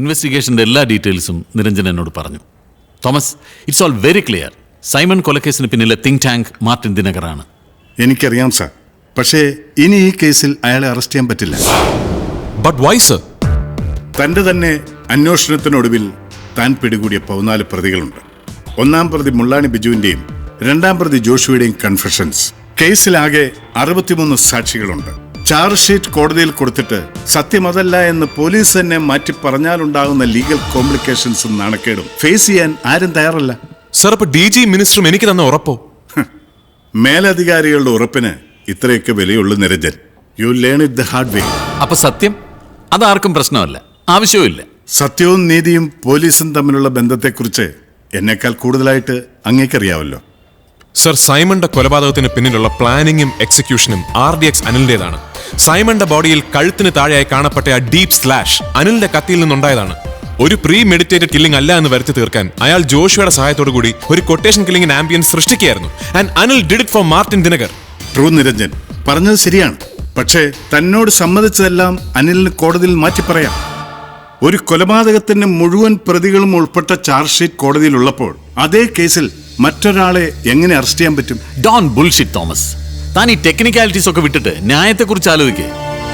ഇൻവെസ്റ്റിഗേഷൻ്റെ എല്ലാ ഡീറ്റെയിൽസും നിരഞ്ജൻ എന്നോട് പറഞ്ഞു. Thomas, it's all very clear. Simon കൊലക്കേസിന് പിന്നിലെ തിങ്ക് ടാങ്ക് മാർട്ടിൻ ദിനകറാണ്. എനിക്കറിയാം സാർ, പക്ഷേ ഇനി ഈ കേസിൽ അയാളെ അറസ്റ്റ് ചെയ്യാൻ പറ്റില്ല. But why sir? തന്റെ തന്നെ അന്വേഷണത്തിനൊടുവിൽ താൻ പിടികൂടിയ 14 പ്രതികളുണ്ട്. 1-ാം പ്രതി മുള്ളാണി ബിജുവിന്റെയും 2-ാം പ്രതി ജോഷുവയുടെയും കൺഫെഷൻസ്. കേസിലാകെ 63 സാക്ഷികളുണ്ട്. ചാർജ് ഷീറ്റ് കോടതിയിൽ കൊടുത്തിട്ട് സത്യം അതല്ല എന്ന് പോലീസ് തന്നെ മാറ്റി പറഞ്ഞാലുണ്ടാകുന്ന ലീഗൽ കോംപ്ലിക്കേഷൻസും നാണക്കേടും ഫേസ് ചെയ്യാൻ ആരും തയ്യാറല്ല. സർ, ഇപ്പൊ DG മിനിസ്റ്ററും എനിക്ക് തന്ന ഉറപ്പോ? മേലധികാരികളുടെ ഉറപ്പിന് ഇത്രയൊക്കെ വിലയുള്ളൂ Niranjan. You learn it the hard way. അപ്പൊ സത്യം അതാർക്കും പ്രശ്നമല്ല, ആവശ്യവുമില്ല. സത്യവും നീതിയും പോലീസും തമ്മിലുള്ള ബന്ധത്തെക്കുറിച്ച് എന്നേക്കാൾ കൂടുതലായിട്ട് അങ്ങേക്കറിയാവല്ലോ. സർ, സൈമന്റെ കൊലപാതകത്തിന് പിന്നിലുള്ള പ്ലാനിങ്ങും എക്സിക്യൂഷനും RDX അനിലിന്റേതാണ്. സൈമന്റെ ബോഡിയിൽ കഴുത്തിന് താഴെയായി കാണപ്പെട്ട ആ ഡീപ് സ്ലാഷ് അനിലിന്റെ കത്തിയിൽ നിന്നുണ്ടായതാണ്. ഒരു പ്രീ മെഡിറ്റേറ്റഡ് കില്ലിംഗ് അല്ല എന്ന് വരുത്തി തീർക്കാൻ അയാൾ ജോഷുവയുടെ സഹായത്തോടു കൂടി ഒരു കൊട്ടേഷൻ കില്ലിംഗിന് ആംബിയൻസ് സൃഷ്ടിക്കുകയായിരുന്നു. And Anil did it for Martin Dinakar. True Niranjan, പറഞ്ഞത് ശരിയാണ്. പക്ഷേ തന്നോട് സമ്മതിച്ചതെല്ലാം അനിലിന് കോടതിയിൽ മാറ്റി പറയാം. ഒരു കൊലപാതകത്തിന്റെ മുഴുവൻ പ്രതികളും ഉൾപ്പെട്ട ചാർജ് ഷീറ്റ് കോടതിയിലുള്ളപ്പോൾ അതേ കേസിൽ മറ്റൊരാളെ എങ്ങനെ അറസ്റ്റ് ചെയ്യാൻ പറ്റും? Don't bullshit Thomas. താൻ ഈ ടെക്നിക്കാലിറ്റീസ് ഒക്കെ വിട്ടിട്ട് ന്യായത്തെക്കുറിച്ച് ആലോചിക്കേ.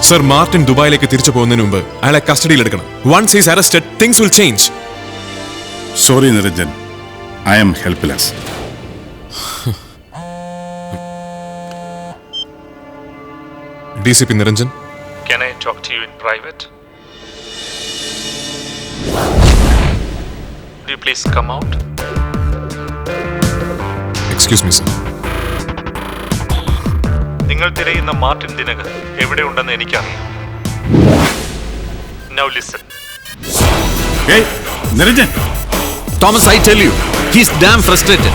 സർ, മാർട്ടിൻ ദുബായിലേക്ക് തിരിച്ചു പോകുന്നതിന് മുമ്പ് അയാളെ കസ്റ്റഡിയിൽ എടുക്കണം. Once he's arrested, things will change. Sorry Niranjan, I am helpless. DCP Niranjan. Can I talk to you in private? Would you please come out? Excuse me, sir. നിങ്ങൾ തിരയുന്ന മാർട്ടിൻ ദിനകർ എവിടെ ഉണ്ടെന്ന് എനിക്കറിയാം. Now listen. Hey, Niranjan. Thomas, I tell you, he's damn frustrated.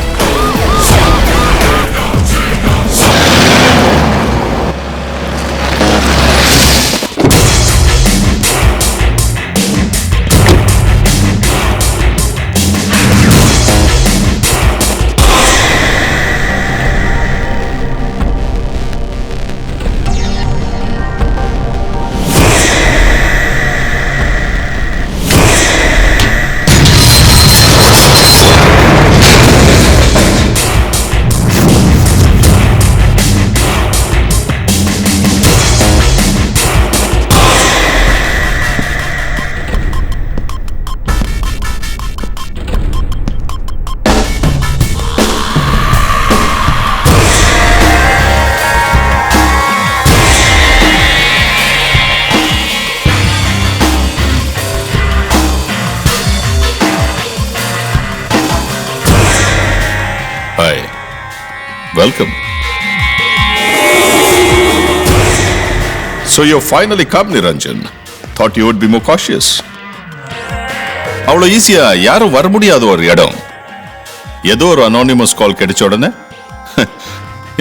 Hi. Welcome. So you've finally come, Niranjan. Thought you would be more cautious. அவ்வளோ ஈஸியா யாரும் வர முடியாத ஒரு இடம். ஏதோ ஒரு அனானிமஸ் கால் கிடைச்ச உடனே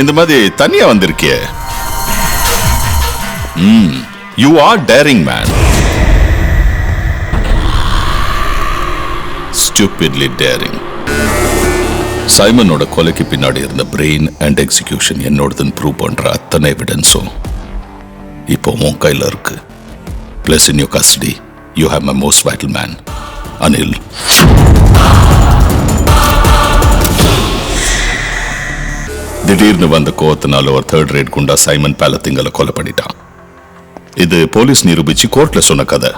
இந்த மாதிரி தனியா வந்திருக்கிய. You are daring man. Stupidly daring. சைமனோட கொலைக்கு பின்னாடி இருந்த பிரெயின் அண்ட் எக்ஸிகியூஷன் என்னோடதுன்னு ப்ரூவ் பண்ற அத்தனை எவிடன்ஸும் இப்போ உன் கையில இருக்கு. Plus in your custody you have my most vital man, Anil. திடீர்னு வந்த கோவத்தினால ஒரு 3rd ரேட் குண்டா சைமன் பாலத்திங்களை கொலை பண்ணிட்டான். இது போலீஸ் நிரூபிச்சு கோர்ட்ல சொன்ன கதை.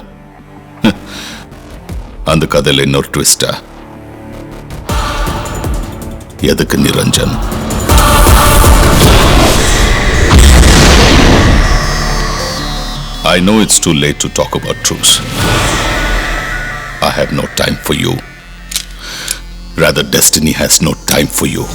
அந்த கதையில இன்னொரு ட்விஸ்டா. எதுக்கு Niranjan? I know it's too late to talk about truth. I have no time for you. Rather, destiny has no time for you.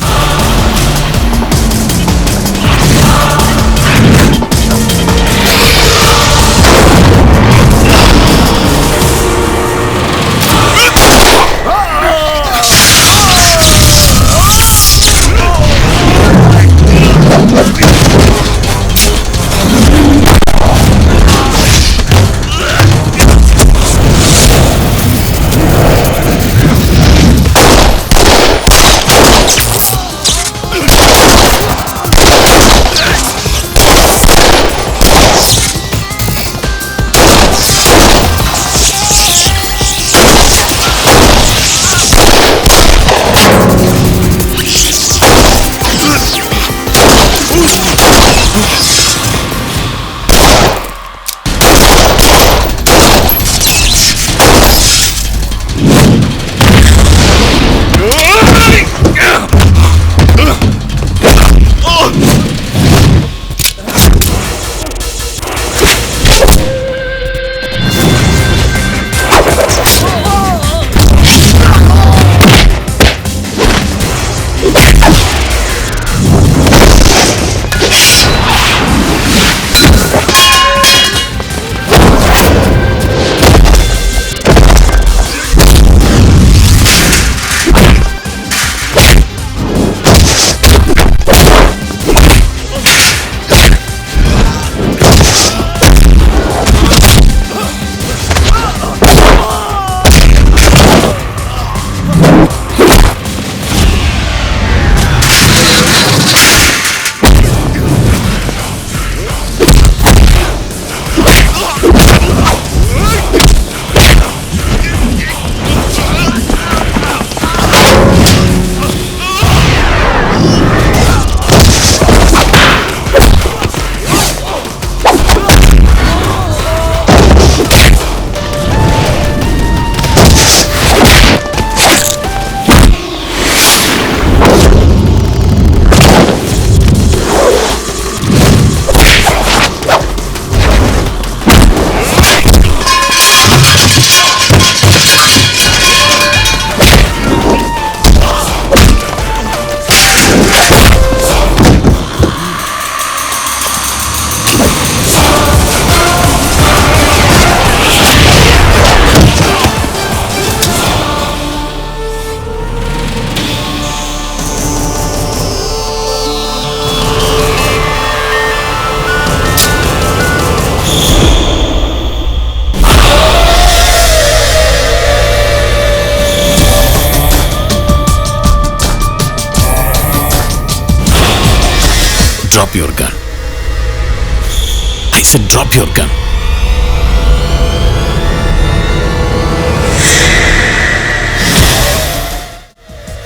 said, drop your gun.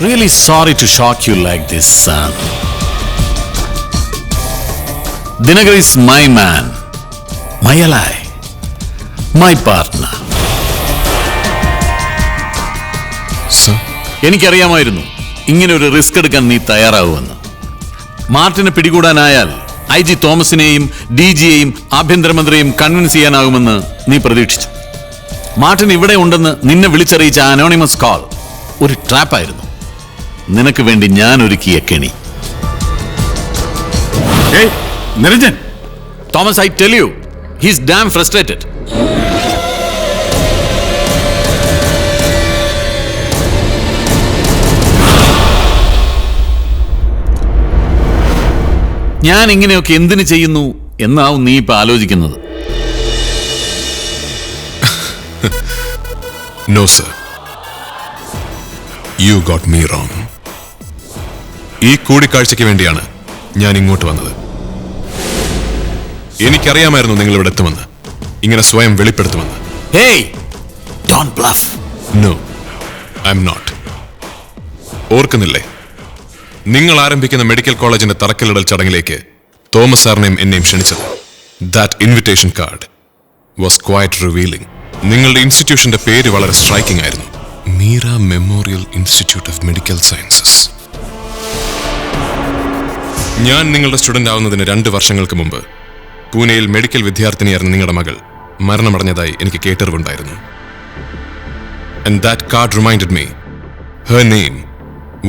Really sorry to shock you like this, son. Dinagar is my man, my ally, my partner. Sir, എനിക്കറിയാമായിരുന്നു ഇങ്ങനെ ഒരു risk എടുക്കാൻ നീ തയ്യാറാവുമെന്ന്. മാർട്ടിനെ പിടികൂടാനായാൽ IG തോമസിനെയും DGയെയും ആഭ്യന്തരമന്ത്രിയെയും convince ചെയ്യാനാകുമെന്ന് നീ പ്രതീക്ഷിച്ചു. Martin ഇവിടെ ഉണ്ടെന്ന് നിന്നെ വിളിച്ചറിയിച്ച അനോണിമസ് കോൾ ഒരു ട്രാപ്പായിരുന്നു. നിനക്ക് വേണ്ടി ഞാൻ ഒരുക്കിയ കെണി. ഏയ് Niranjan, Thomas, I tell you, he's damn frustrated. ഞാൻ ഇങ്ങനെയൊക്കെ എന്തിനു ചെയ്യുന്നു എന്നാവും നീ ഇപ്പൊ ആലോചിക്കുന്നത്. No sir, you got me wrong. ഈ കൂടിക്കാഴ്ചയ്ക്ക് വേണ്ടിയാണ് ഞാൻ ഇങ്ങോട്ട് വന്നത്. എനിക്കറിയാമായിരുന്നു നിങ്ങൾ ഇവിടെ എത്തുമെന്ന്, ഇങ്ങനെ സ്വയം വെളിപ്പെടുത്തുമെന്ന്. Hey, don't bluff. No, I am not. ഓർക്കുന്നില്ലേ, നിങ്ങൾ ആരംഭിക്കുന്ന മെഡിക്കൽ കോളേജിന്റെ തറക്കല്ലിടൽ ചടങ്ങിലേക്ക് തോമസ് സാറിനെയും എന്നെയും ക്ഷണിച്ചത്? That invitation card was quite revealing. നിങ്ങളുടെ ഇൻസ്റ്റിറ്റ്യൂഷന്റെ പേര് വളരെ സ്ട്രൈക്കിംഗ് ആയിരുന്നു, Meera memorial institute of medical sciences. ഞാൻ നിങ്ങളുടെ സ്റ്റുഡന്റ് ആവുന്നതിന് 2 വർഷങ്ങൾക്ക് മുമ്പ് പൂനെയിൽ മെഡിക്കൽ വിദ്യാർത്ഥിനിയായിരുന്ന നിങ്ങളുടെ മകൾ മരണമടഞ്ഞതായി എനിക്ക് കേട്ടറിവുണ്ടായിരുന്നു. And that card reminded me her name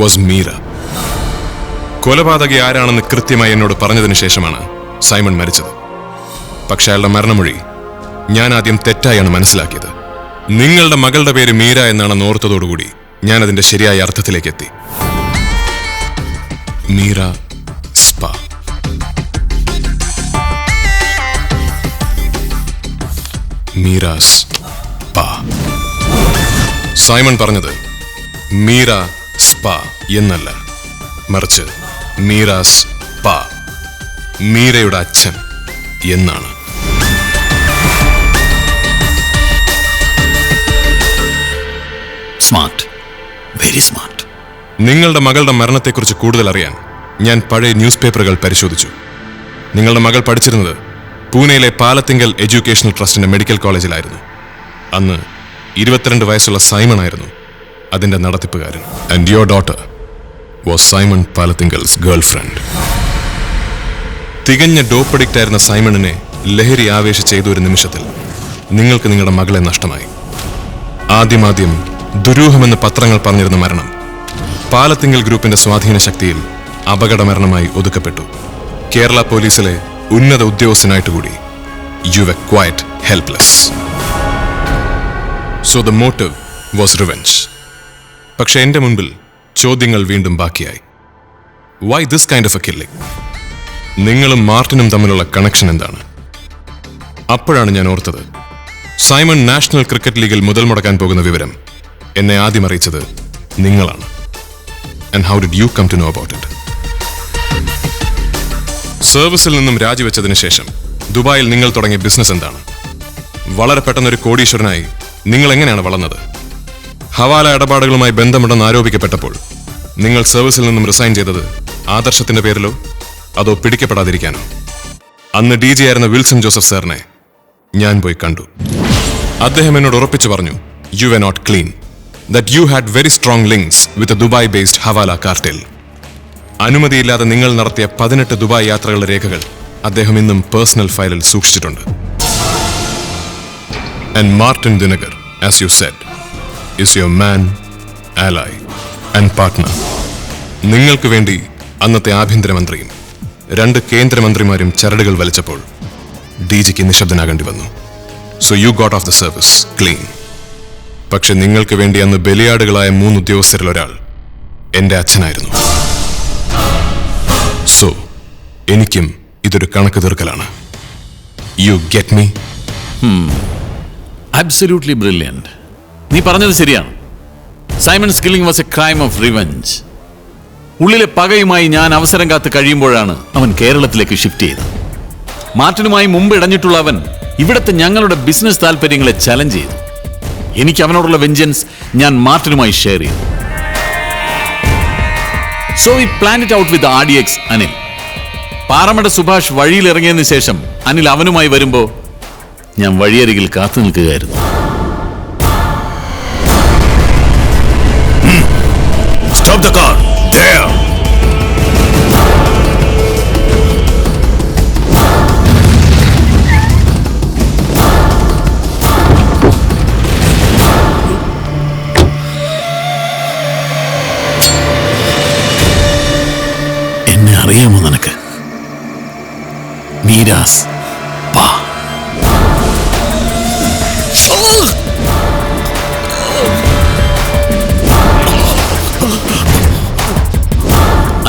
was Meera. കൊലപാതകി ആരാണെന്ന് കൃത്യമായി എന്നോട് പറഞ്ഞതിന് ശേഷമാണ് സൈമൺ മരിച്ചത്. പക്ഷെ അയാളുടെ മരണമൊഴി ഞാൻ ആദ്യം തെറ്റായാണ് മനസ്സിലാക്കിയത്. നിങ്ങളുടെ മകളുടെ പേര് മീര എന്നാണെന്ന് ഓർത്തതോടുകൂടി ഞാൻ അതിന്റെ ശരിയായ അർത്ഥത്തിലേക്ക് എത്തി. Meera spa. Meera's spa. Simon പറഞ്ഞത് മീര സ്പാ എന്നല്ല, മറിച്ച് മീരാസ് പാ, മീരയുടെ അച്ഛൻ എന്നാണ്. Smart, very smart. നിങ്ങളുടെ മകളുടെ മരണത്തെക്കുറിച്ച് കൂടുതൽ അറിയാൻ ഞാൻ പഴയ ന്യൂസ് പേപ്പറുകൾ പരിശോധിച്ചു. നിങ്ങളുടെ മകൾ പഠിച്ചിരുന്നത് പൂനെയിലെ പാലത്തിങ്കൽ എഡ്യൂക്കേഷണൽ ട്രസ്റ്റിന്റെ മെഡിക്കൽ കോളേജിലായിരുന്നു. അന്ന് 22 വയസ്സുള്ള സൈമൺ ആയിരുന്നു അതിന്റെ നടത്തിപ്പുകാരൻ. And your daughter was Simon Palathinkal's girlfriend. തികഞ്ഞ ഡോപ്പ് അഡിക്റ്റ് ആയിരുന്ന സൈമണിനെ ലഹരി ആവേശിച്ച ഏതൊരു നിമിഷത്തിൽ നിങ്ങൾക്ക് നിങ്ങളുടെ മകളെ നഷ്ടമായി. ആദ്യം ദുരൂഹമെന്ന് പത്രങ്ങൾ പറഞ്ഞിരുന്ന മരണം പാലത്തിങ്കൽ ഗ്രൂപ്പിന്റെ സ്വാധീന ശക്തിയിൽ അപകടമരണമായി ഒതുക്കപ്പെട്ടു. കേരള പോലീസിലെ ഉന്നത ഉദ്യോഗസ്ഥനായിട്ട് കൂടി you were quite helpless. So the motive was revenge. പക്ഷെ എന്റെ മുൻപിൽ ചോദ്യങ്ങൾ വീണ്ടും ബാക്കിയായി. Why this kind of a killing? നിങ്ങളും മാർട്ടിനും തമ്മിലുള്ള കണക്ഷൻ എന്താണ്? അപ്പോഴാണ് ഞാൻ ഓർത്തത്, സൈമൺ നാഷണൽ ക്രിക്കറ്റ് ലീഗിൽ മുതൽ മുടക്കാൻ പോകുന്ന വിവരം എന്നെ ആദ്യം അറിയിച്ചത് നിങ്ങളാണ്. And how did you come to know about it? സർവീസിൽ നിന്നും രാജിവെച്ചതിന് ശേഷം ദുബായിൽ നിങ്ങൾ തുടങ്ങിയ ബിസിനസ് എന്താണ്? വളരെ പെട്ടെന്നൊരു കോടീശ്വരനായി നിങ്ങൾ എങ്ങനെയാണ് വളർന്നത്? ഹവാല ഇടപാടുകളുമായി ബന്ധമുണ്ടെന്ന് ആരോപിക്കപ്പെട്ടപ്പോൾ നിങ്ങൾ സർവീസിൽ നിന്നും റിസൈൻ ചെയ്തത് ആദർശത്തിന്റെ പേരിലോ അതോ പിടിക്കപ്പെടാതിരിക്കാനോ? അന്ന് DG ആയിരുന്ന വിൽസൺ ജോസഫ് സാറിനെ ഞാൻ പോയി കണ്ടു. അദ്ദേഹം എന്നോട് ഉറപ്പിച്ചു പറഞ്ഞു, you were not clean, that you had very strong links with Dubai based hawala cartel. അനുമതിയില്ലാതെ നിങ്ങൾ നടത്തിയ 18 ദുബായ് യാത്രകളുടെ രേഖകൾ അദ്ദേഹം ഇന്നും പേഴ്സണൽ ഫയലിൽ സൂക്ഷിച്ചിട്ടുണ്ട്. And Martin Dinakar, as you said, is your man, ally and partner. നിങ്ങൾക്ക് വേണ്ടി അന്നത്തെ ആഭ്യന്തരമന്ത്രിയും 2 കേന്ദ്രമന്ത്രിമാരും ചരടുകൾ വലിച്ചപ്പോൾ DGക്ക് നിശബ്ദനാകേണ്ടി വന്നു. So you got of the service clean. പക്ഷെ നിങ്ങൾക്ക് വേണ്ടി അന്ന് ബലിയാടുകളായ 3 ഉദ്യോഗസ്ഥരിൽ ഒരാൾ എന്റെ അച്ഛനായിരുന്നു. സോ എനിക്കും ഇതൊരു കണക്ക് തീർക്കലാണ്. You get me? Absolutely brilliant. നീ പറഞ്ഞത് ശരിയാണ്. Simon's killing was a crime of revenge. ഉള്ളിലെ പകയുമായി ഞാൻ അവസരം കാത്ത് കഴിയുമ്പോഴാണ് അവൻ കേരളത്തിലേക്ക് ഷിഫ്റ്റ് ചെയ്തത്. മാർട്ടിനുമായി മുമ്പ് ഇടഞ്ഞിട്ടുള്ള അവൻ ഇവിടുത്തെ ഞങ്ങളുടെ ബിസിനസ് താല്പര്യങ്ങളെ ചലഞ്ച് ചെയ്തു. എനിക്ക് അവനോടുള്ള വെഞ്ചൻസ് ഞാൻ മാർട്ടിനുമായി ഷെയർ ചെയ്തു. So we plan it out with RDX Anil. പാറമട സുഭാഷ് വഴിയിൽ ഇറങ്ങിയതിനു ശേഷം അനിൽ അവനുമായി വരുമ്പോ ഞാൻ വഴിയരികിൽ കാത്തു നിൽക്കുകയായിരുന്നു. Stop the car! There! എന്നെ അറിയാമോ നിനക്ക്? മീരാസ് പാ.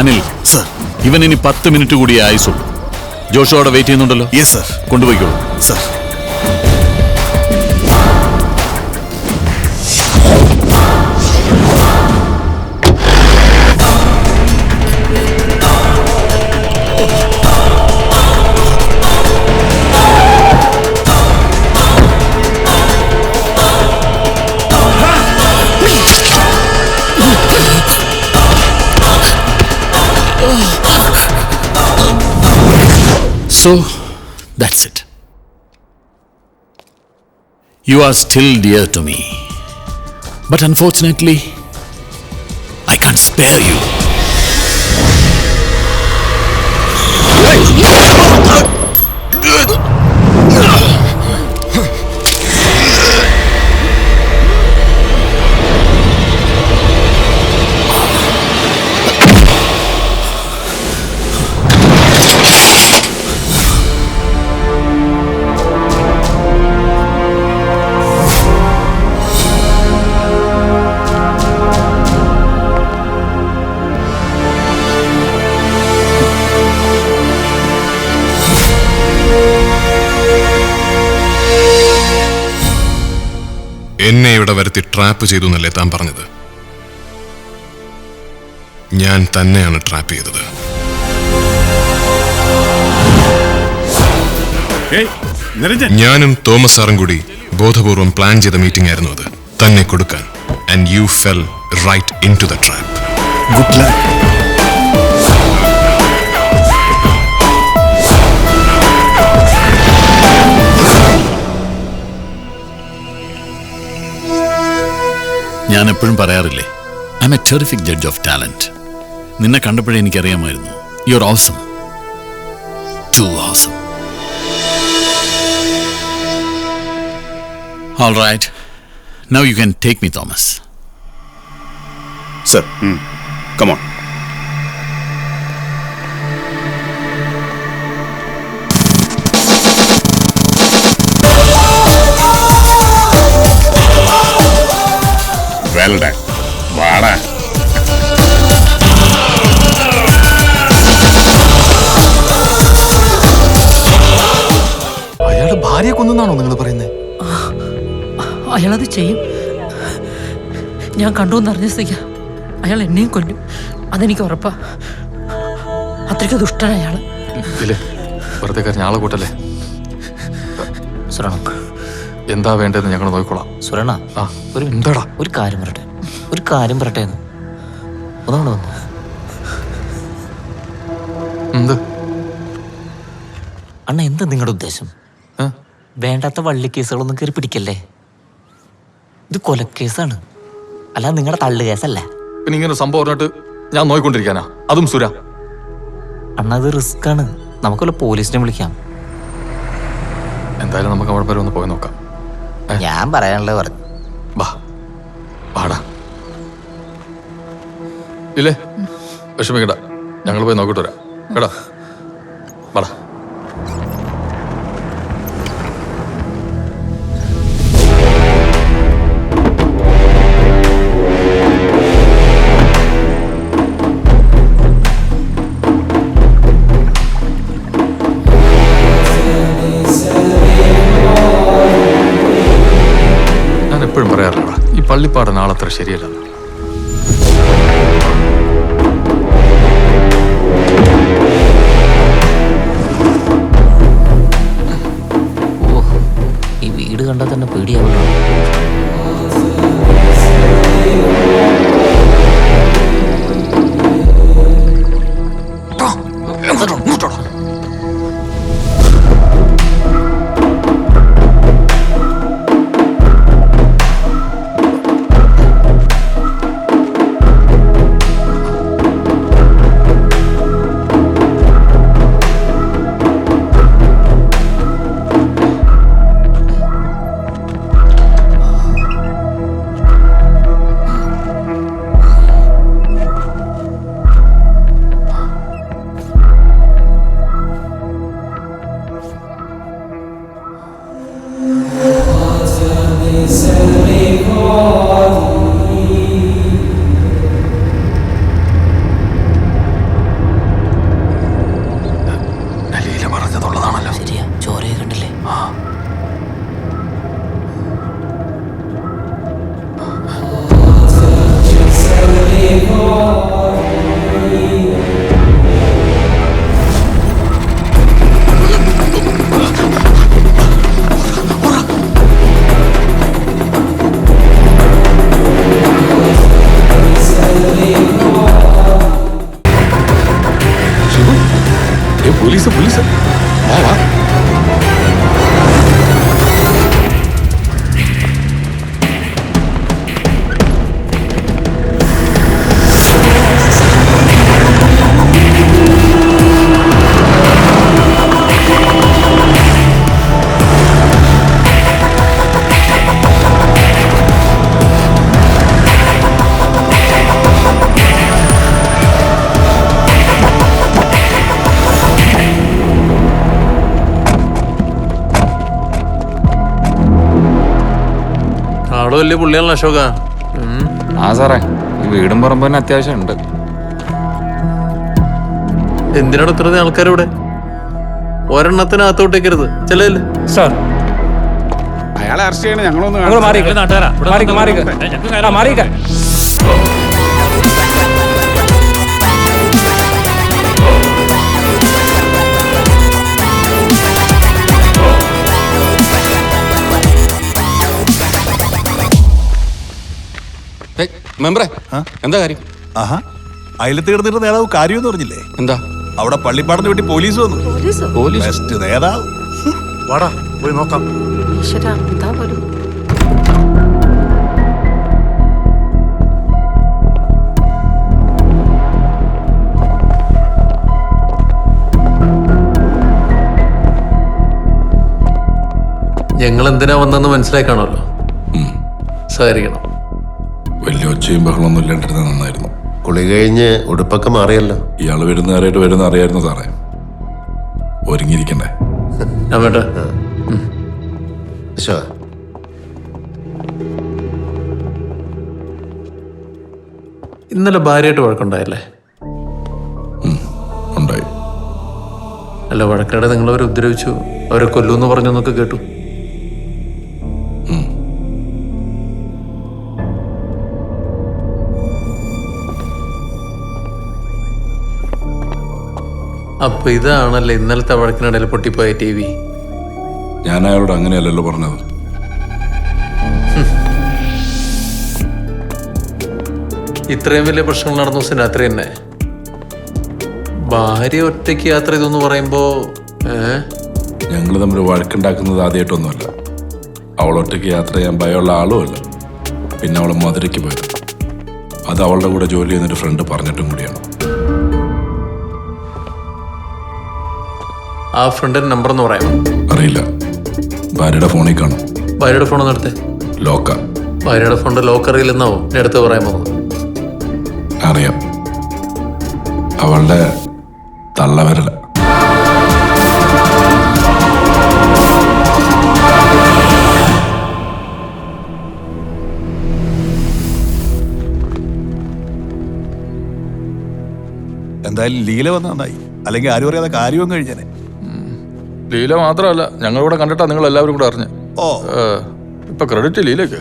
അനിൽ സർ, ഇവൻ ഇനി 10 മിനിറ്റ് കൂടി ആയുസുള്ളൂ. ജോഷു അവിടെ വെയിറ്റ് ചെയ്യുന്നുണ്ടല്ലോ. Yes sir. കൊണ്ടുപോയിക്കോളൂ sir. So, that's it. You are still dear to me. But unfortunately, I can't spare you. എന്നെ ഇവിടെ വരുത്തി ട്രാപ്പ് ചെയ്തു എന്നല്ലേ താൻ പറഞ്ഞത്? ഞാൻ തന്നെയാണ് ട്രാപ്പ് ചെയ്തത്. ഞാനും തോമസ് സാറും കൂടി ബോധപൂർവം പ്ലാൻ ചെയ്ത മീറ്റിംഗ് ആയിരുന്നു അത്, തന്നെ കൊടുക്കാൻ. And you fell right into the trap. Good luck. ഞാൻ എപ്പോഴും പറയാറില്ലേ, I am a terrific judge of talent. നിന്നെ കണ്ടപ്പോഴേ എനിക്കറിയാമായിരുന്നു, you are awesome, too awesome. All right, now you can take me, Thomas. Sir, come on. Well done. വാടാ. അയാളുടെ ഭാര്യയെ കൊന്നാണോ നിങ്ങൾ പറയുന്നത്? അയാളത് ചെയ്യും. ഞാൻ കണ്ടുവെന്നറിഞ്ഞ സ്ഥിതിക്ക് അയാൾ എന്നെയും കൊല്ലും, അതെനിക്ക് ഉറപ്പാ. അത്രയ്ക്ക് ദുഷ്ടനാ അയാള്. വെറുതെ കരഞ്ഞ ആളെ കൂട്ടല്ലേ. സുരണ, എന്താ വേണ്ടതെന്ന് ഞങ്ങൾ നോക്കിക്കോളാം. സുരണ, എന്താടാ ഒരു കാര്യം പറട്ടെ എന്ന് ഒന്നുകൂടെ വന്നു. എന്ത് അണ്ണ, എന്താ നിങ്ങളുടെ ഉദ്ദേശം? വേണ്ടാത്ത വള്ളി കേസുകളൊന്നും കയറി പിടിക്കല്ലേ. ഇത് കൊലക്കേസാണ്, അല്ല നിങ്ങളുടെ തള്ളു കേസല്ല. പിന്നെ ഇങ്ങനെ സംഭവം പറഞ്ഞിട്ട് ഞാൻ നോക്കിക്കൊണ്ടിരിക്കാനാ? അതും സുര. അണ്ണ, അത് റിസ്ക് ആണ്. നമുക്കല്ല പോലീസിനെ വിളിക്കാം. എന്തായാലും നമുക്ക് അവിടെ വരെ ഒന്ന് പോയി നോക്കാം. ഞാൻ പറയാനുള്ളത് പറഞ്ഞു. വാടാ. ഇല്ലേ, വിഷമിക്കണ്ട, ഞങ്ങൾ പോയി നോക്കിട്ട് വരാം കേടാ. വാടാ. ഞാൻ എപ്പോഴും പറയാറില്ലടാ, ഈ പള്ളിപ്പാടൻ ആളത്ര ശരിയല്ല. പേടിയാവുന്നു. ശരിയാ, ചോരയെ കണ്ടില്ലേ? പോലീസ് പോലീസ് വാ വാ. ആള് വലിയ പുള്ളിയാണല്ലോ അശോക. ആ സാറേ, ഈ വീടും പറമ്പ് തന്നെ അത്യാവശ്യം ഉണ്ട്. എന്തിനാണ് ഇത്ര ആൾക്കാരിവിടെ? ഒരെണ്ണത്തിന് അകത്തോട്ടേക്കരുത്. ചെല്ലല്ലേ സാർ, അയാളെ അറസ്റ്റ് ചെയ്യണേ, ഞങ്ങളൊന്ന് മെമ്പറെ, എന്താ കാര്യം? ആഹാ, അയലത്ത് കിടന്നിട്ട് നേതാവ് കാര്യമെന്ന് പറഞ്ഞില്ലേ? എന്താ? അവിടെ പള്ളിപ്പാടത്തിന് വേണ്ടി പോലീസ് വന്നു. പോലീസ്? ബെസ്റ്റ് നേതാവ്. വാടാ, പോയി നോക്കാം. ഞങ്ങൾ എന്തിനാ വന്നെന്ന് മനസ്സിലാക്കണമല്ലോ. സഹകരിക്കണം. വലിയ ഒച്ചയും ബഹളമൊന്നും ഇല്ലാണ്ടിരുന്നത് നന്നായിരുന്നു. കുളി കഴിഞ്ഞ് ഉടുപ്പൊക്കെ മാറിയല്ലോ. ഇയാള് വരുന്നവരായിട്ട് വരുന്ന അറിയായിരുന്നു സാറേ. ഒരുങ്ങിയിരിക്കണ്ടേ? ഇന്നലെ ഭാര്യയായിട്ട് വഴക്കുണ്ടായല്ലേ? ഉണ്ടായി. അല്ല, വഴക്കിടെ നിങ്ങൾ അവരെ ഉപദ്രവിച്ചു, അവരെ കൊല്ലൂന്ന് പറഞ്ഞെന്നൊക്കെ കേട്ടു. അപ്പൊ ഇതാണല്ലേ ഇന്നലത്തെ വഴക്കിനിടയിൽ പൊട്ടിപ്പോയ TV? ഞാൻ അയാളോട് അങ്ങനെയല്ലല്ലോ പറഞ്ഞത്. ഇത്രയും വലിയ പ്രശ്നങ്ങൾ നടന്ന ദിവസം രാത്രി തന്നെ ഭാര്യ ഒറ്റയ്ക്ക് യാത്ര ചെയ്തെന്ന് പറയുമ്പോ ഞങ്ങൾ തമ്മിൽ വഴക്കുണ്ടാക്കുന്നത് ആദ്യമായിട്ടൊന്നുമല്ല. അവൾ ഒറ്റയ്ക്ക് യാത്ര ചെയ്യാൻ ഭയമുള്ള ആളുമല്ല. പിന്നെ അവൾ മധുരയ്ക്ക് പോയത് അത് അവളുടെ കൂടെ ജോലി ചെയ്യുന്നൊരു ഫ്രണ്ട് പറഞ്ഞിട്ടും കൂടിയാണ്. ആ ഫ്രണ്ടിന്റെ നമ്പർ എന്ന് പറയാമോ? അറിയില്ല. ഭാര്യയുടെ ഫോണിൽ കാണും. ഭാര്യയുടെ ഫോൺ എടുത്തേ. ലോക്ക. ഭാര്യയുടെ ഫോൺ ലോക്കറിയില്ലെന്നാവോ എടുത്ത് പറയാൻ പോകുന്നത്? അറിയാം. അവളുടെ തള്ളവരല. എന്തായാലും ലീല വന്ന നന്നായി, അല്ലെങ്കിൽ ആരും അറിയാതെ കാര്യവും കഴിഞ്ഞേനെ. ലീല മാത്രമല്ല, ഞങ്ങളിവിടെ കണ്ടിട്ടാ നിങ്ങൾ എല്ലാവരും കൂടെ അറിഞ്ഞ്. ഇപ്പൊ ക്രെഡിറ്റ് ലീലക്ക്.